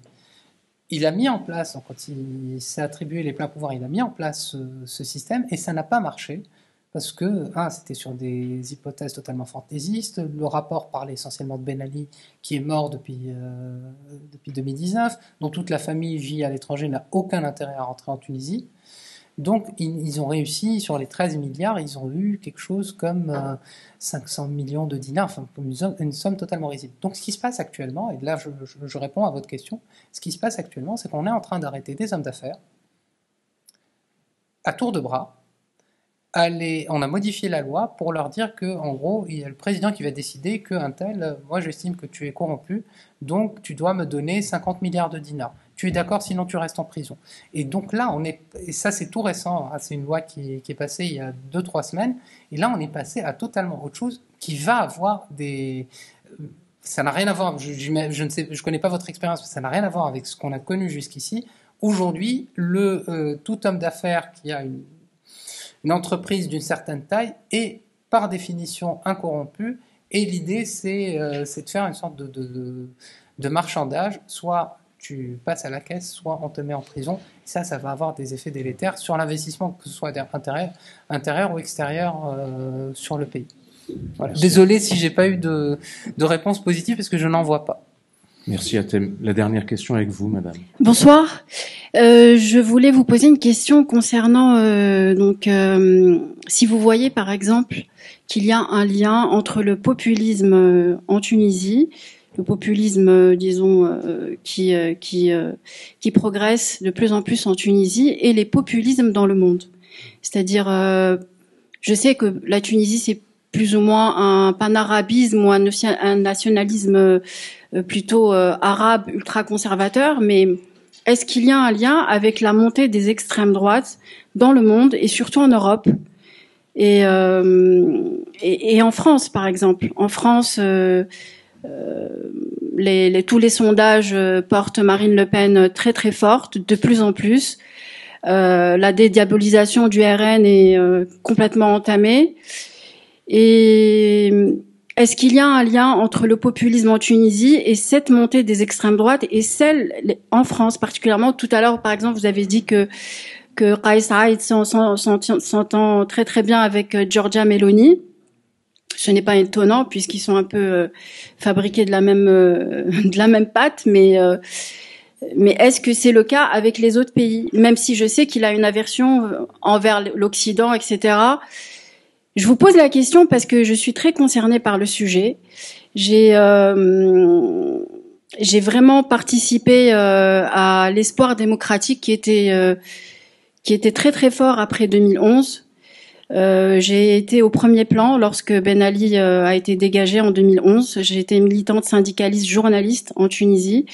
Il a mis en place, quand il s'est attribué les pleins pouvoirs, il a mis en place ce système et ça n'a pas marché parce que, c'était sur des hypothèses totalement fantaisistes. Le rapport parlait essentiellement de Ben Ali qui est mort depuis 2019, dont toute la famille vit à l'étranger, n'a aucun intérêt à rentrer en Tunisie. Donc, ils ont réussi, sur les 13 milliards, ils ont eu quelque chose comme 500 millions de dinars, enfin, une somme totalement risible. Donc, ce qui se passe actuellement, et là, je réponds à votre question, ce qui se passe actuellement, c'est qu'on est en train d'arrêter des hommes d'affaires à tour de bras. On a modifié la loi pour leur dire que, en gros, il y a le président qui va décider qu'un tel, moi j'estime que tu es corrompu, donc tu dois me donner 50 milliards de dinars. Tu es d'accord, sinon tu restes en prison. Et donc là, et ça c'est tout récent, c'est une loi qui est passée il y a 2-3 semaines, et là on est passé à totalement autre chose qui va avoir ça n'a rien à voir, je connais pas votre expérience, mais ça n'a rien à voir avec ce qu'on a connu jusqu'ici. Aujourd'hui, tout homme d'affaires qui a une entreprise d'une certaine taille est par définition incorrompue, et l'idée c'est de faire une sorte de marchandage, soit tu passes à la caisse, soit on te met en prison. Ça va avoir des effets délétères sur l'investissement, que ce soit intérieur ou extérieur sur le pays. Voilà. Désolé si j'ai pas eu de réponse positive parce que je n'en vois pas. Merci Hatem. La dernière question avec vous, madame. Bonsoir. Je voulais vous poser une question concernant si vous voyez par exemple qu'il y a un lien entre le populisme en Tunisie, le populisme disons qui progresse de plus en plus en Tunisie, et les populismes dans le monde. C'est-à-dire je sais que la Tunisie c'est plus ou moins un panarabisme ou un nationalisme plutôt arabe ultra-conservateur, mais est-ce qu'il y a un lien avec la montée des extrêmes droites dans le monde et surtout en Europe et en France, par exemple. En France, tous les sondages portent Marine Le Pen très très forte, de plus en plus. La dédiabolisation du RN est complètement entamée. Et est-ce qu'il y a un lien entre le populisme en Tunisie et cette montée des extrêmes droites et celle en France particulièrement? Tout à l'heure, par exemple, vous avez dit que Kais Saied s'entend très très bien avec Giorgia Meloni. Ce n'est pas étonnant puisqu'ils sont un peu fabriqués de la même pâte, mais est-ce que c'est le cas avec les autres pays? Même si je sais qu'il a une aversion envers l'Occident, etc. Je vous pose la question parce que je suis très concernée par le sujet. J'ai vraiment participé à l'espoir démocratique qui était très très fort après 2011. J'ai été au premier plan lorsque Ben Ali a été dégagé en 2011. J'ai été militante syndicaliste journaliste en Tunisie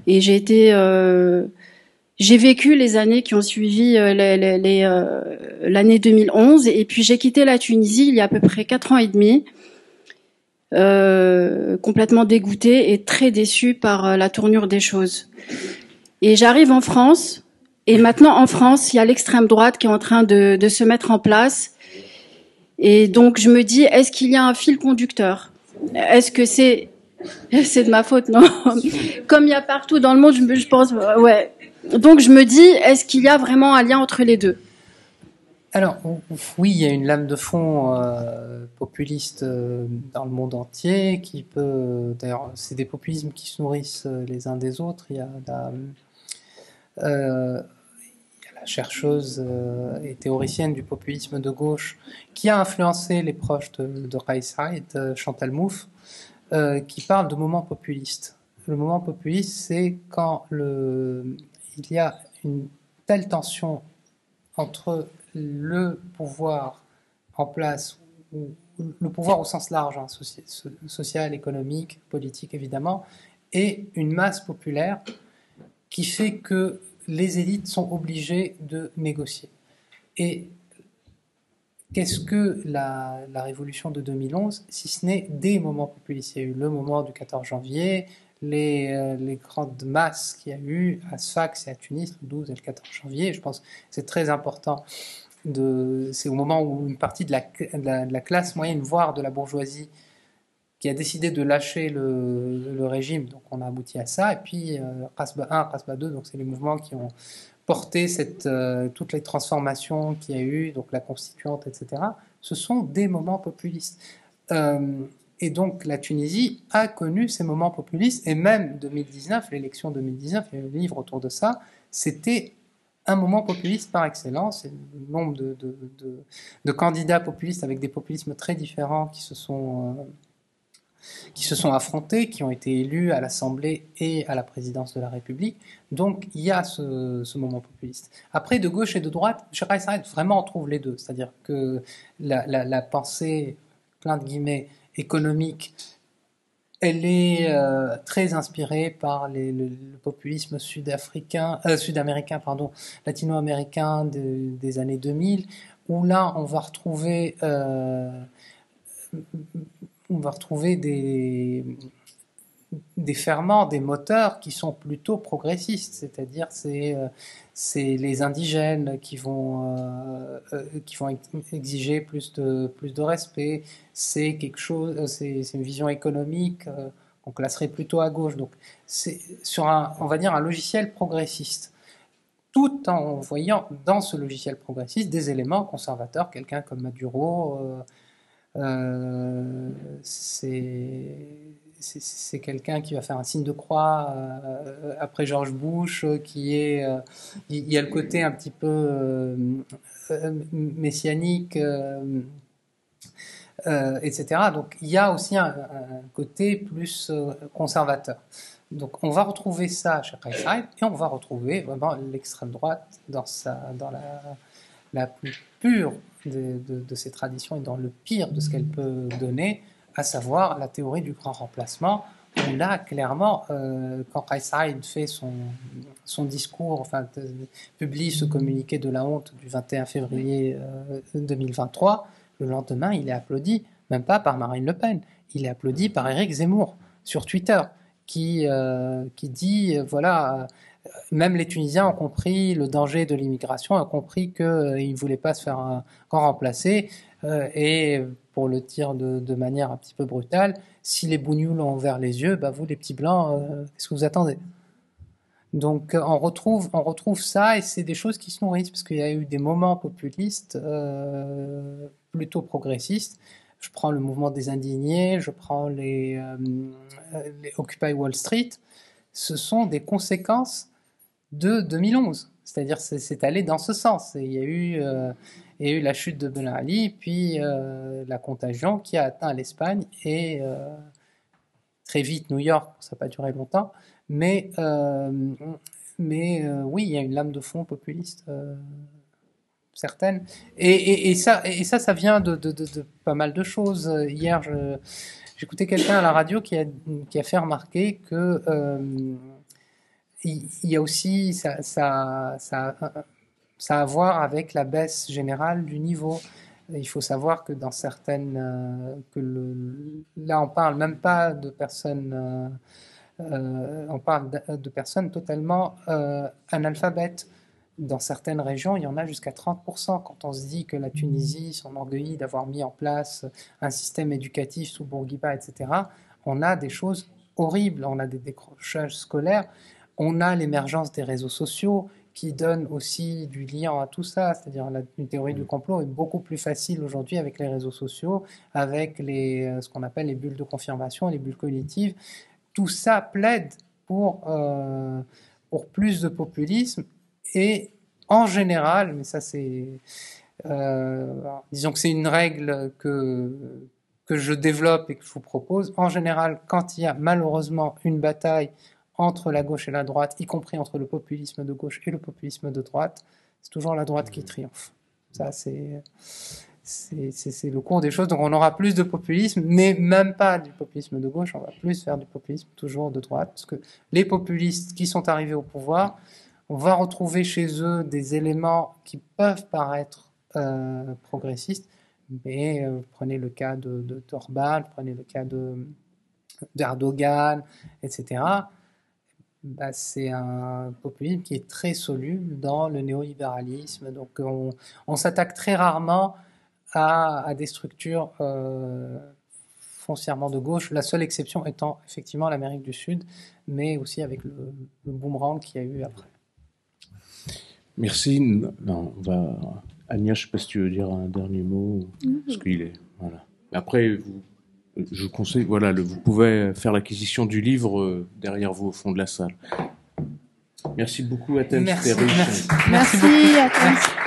et j'ai J'ai vécu les années qui ont suivi l'année 2011, et puis j'ai quitté la Tunisie il y a à peu près 4 ans et demi, complètement dégoûtée et très déçue par la tournure des choses. Et j'arrive en France, et maintenant en France, il y a l'extrême droite qui est en train de se mettre en place. Et donc je me dis, est-ce qu'il y a un fil conducteur? Est-ce que c'est de ma faute? Non. Comme il y a partout dans le monde, je pense, ouais. Donc je me dis, est-ce qu'il y a vraiment un lien entre les deux? Alors oui, il y a une lame de fond populiste dans le monde entier qui peut, d'ailleurs, c'est des populismes qui se nourrissent les uns des autres. Il y a la chercheuse et théoricienne du populisme de gauche qui a influencé les proches de Kais Saied, Chantal Mouffe, qui parle de moment populiste. Le moment populiste, c'est quand il y a une telle tension entre le pouvoir en place, ou le pouvoir au sens large, hein, social, économique, politique évidemment, et une masse populaire qui fait que les élites sont obligées de négocier. Et qu'est-ce que la révolution de 2011, si ce n'est des moments populistes? Il y a eu le moment du 14 janvier, les grandes masses qu'il y a eu à Sfax et à Tunis, le 12 et le 14 janvier. Je pense que c'est très important. C'est au moment où une partie de la classe moyenne, voire de la bourgeoisie, qui a décidé de lâcher le régime. Donc on a abouti à ça. Et puis Kasba 1, Kasba 2, donc c'est les mouvements qui ont porté toutes les transformations qu'il y a eu, donc la constituante, etc. Ce sont des moments populistes. Et donc la Tunisie a connu ces moments populistes, et même 2019, l'élection 2019, il y a eu un livre autour de ça, c'était un moment populiste par excellence. Et le nombre de candidats populistes avec des populismes très différents qui se sont affrontés, qui ont été élus à l'Assemblée et à la présidence de la République. Donc il y a ce moment populiste. Après, de gauche et de droite, chez Kais Saied, vraiment on trouve les deux. C'est-à-dire que la pensée, plein de guillemets, économique, elle est très inspirée par le populisme latino-américain des années 2000, où là on va retrouver des ferments, des moteurs qui sont plutôt progressistes, c'est-à-dire c'est les indigènes qui vont exiger plus de respect, c'est une vision économique, on classerait plutôt à gauche, donc c'est sur on va dire un logiciel progressiste, tout en voyant dans ce logiciel progressiste des éléments conservateurs, quelqu'un comme Maduro, c'est quelqu'un qui va faire un signe de croix après George Bush, il y a le côté un petit peu messianique, etc. Donc il y a aussi un côté plus conservateur. Donc on va retrouver ça chez Kais Saied, et on va retrouver vraiment l'extrême droite dans la plus pure de ses traditions et dans le pire de ce qu'elle peut donner, à savoir la théorie du grand remplacement, où là, clairement, quand Kais Saied fait son discours, publie ce communiqué de la honte du 21 février 2023, le lendemain, il est applaudi, même pas par Marine Le Pen, il est applaudi par Éric Zemmour sur Twitter, qui dit, voilà... Même les Tunisiens ont compris le danger de l'immigration, ont compris qu'ils ne voulaient pas se faire remplacer. Et pour le dire de manière un petit peu brutale, si les bougnoules ont ouvert les yeux, vous les petits blancs, qu'est-ce que vous attendez? Donc on retrouve ça, et c'est des choses qui se nourrissent, parce qu'il y a eu des moments populistes plutôt progressistes. Je prends le mouvement des indignés, je prends les Occupy Wall Street. Ce sont des conséquences de 2011, c'est-à-dire c'est allé dans ce sens. Et il y a eu la chute de Ben Ali, puis la contagion qui a atteint l'Espagne et très vite New York, ça n'a pas duré longtemps, mais oui, il y a une lame de fond populiste certaine, et ça vient de pas mal de choses. Hier, j'écoutais quelqu'un à la radio qui a fait remarquer que il y a aussi ça a à voir avec la baisse générale du niveau. Il faut savoir que dans certaines là on parle même pas de personnes on parle de personnes totalement analphabètes. Dans certaines régions, il y en a jusqu'à 30%. Quand on se dit que la Tunisie s'enorgueillit d'avoir mis en place un système éducatif sous Bourguiba, etc., on a des choses horribles. On a des décrochages scolaires. On a l'émergence des réseaux sociaux qui donnent aussi du lien à tout ça. C'est-à-dire une théorie du complot est beaucoup plus facile aujourd'hui avec les réseaux sociaux, avec ce qu'on appelle les bulles de confirmation, les bulles cognitives. Tout ça plaide pour plus de populisme. Et en général, mais ça c'est, disons que c'est une règle que je développe et que je vous propose, en général, quand il y a malheureusement une bataille entre la gauche et la droite, y compris entre le populisme de gauche et le populisme de droite, c'est toujours la droite qui triomphe. Ça c'est le cours des choses. Donc on aura plus de populisme, mais même pas du populisme de gauche, on va plus faire du populisme toujours de droite, parce que les populistes qui sont arrivés au pouvoir, on va retrouver chez eux des éléments qui peuvent paraître progressistes, mais prenez le cas d'Orban, prenez le cas d'Erdogan, etc. Bah, c'est un populisme qui est très soluble dans le néolibéralisme. Donc on s'attaque très rarement à des structures foncièrement de gauche, la seule exception étant effectivement l'Amérique du Sud, mais aussi avec le boomerang qu'il y a eu après. Merci. Non, Ania, je ne sais pas si tu veux dire un dernier mot, parce qu'il est voilà. Après, je vous conseille, voilà, vous pouvez faire l'acquisition du livre derrière vous au fond de la salle. Merci beaucoup, Athènes. Merci beaucoup. Merci, Athènes.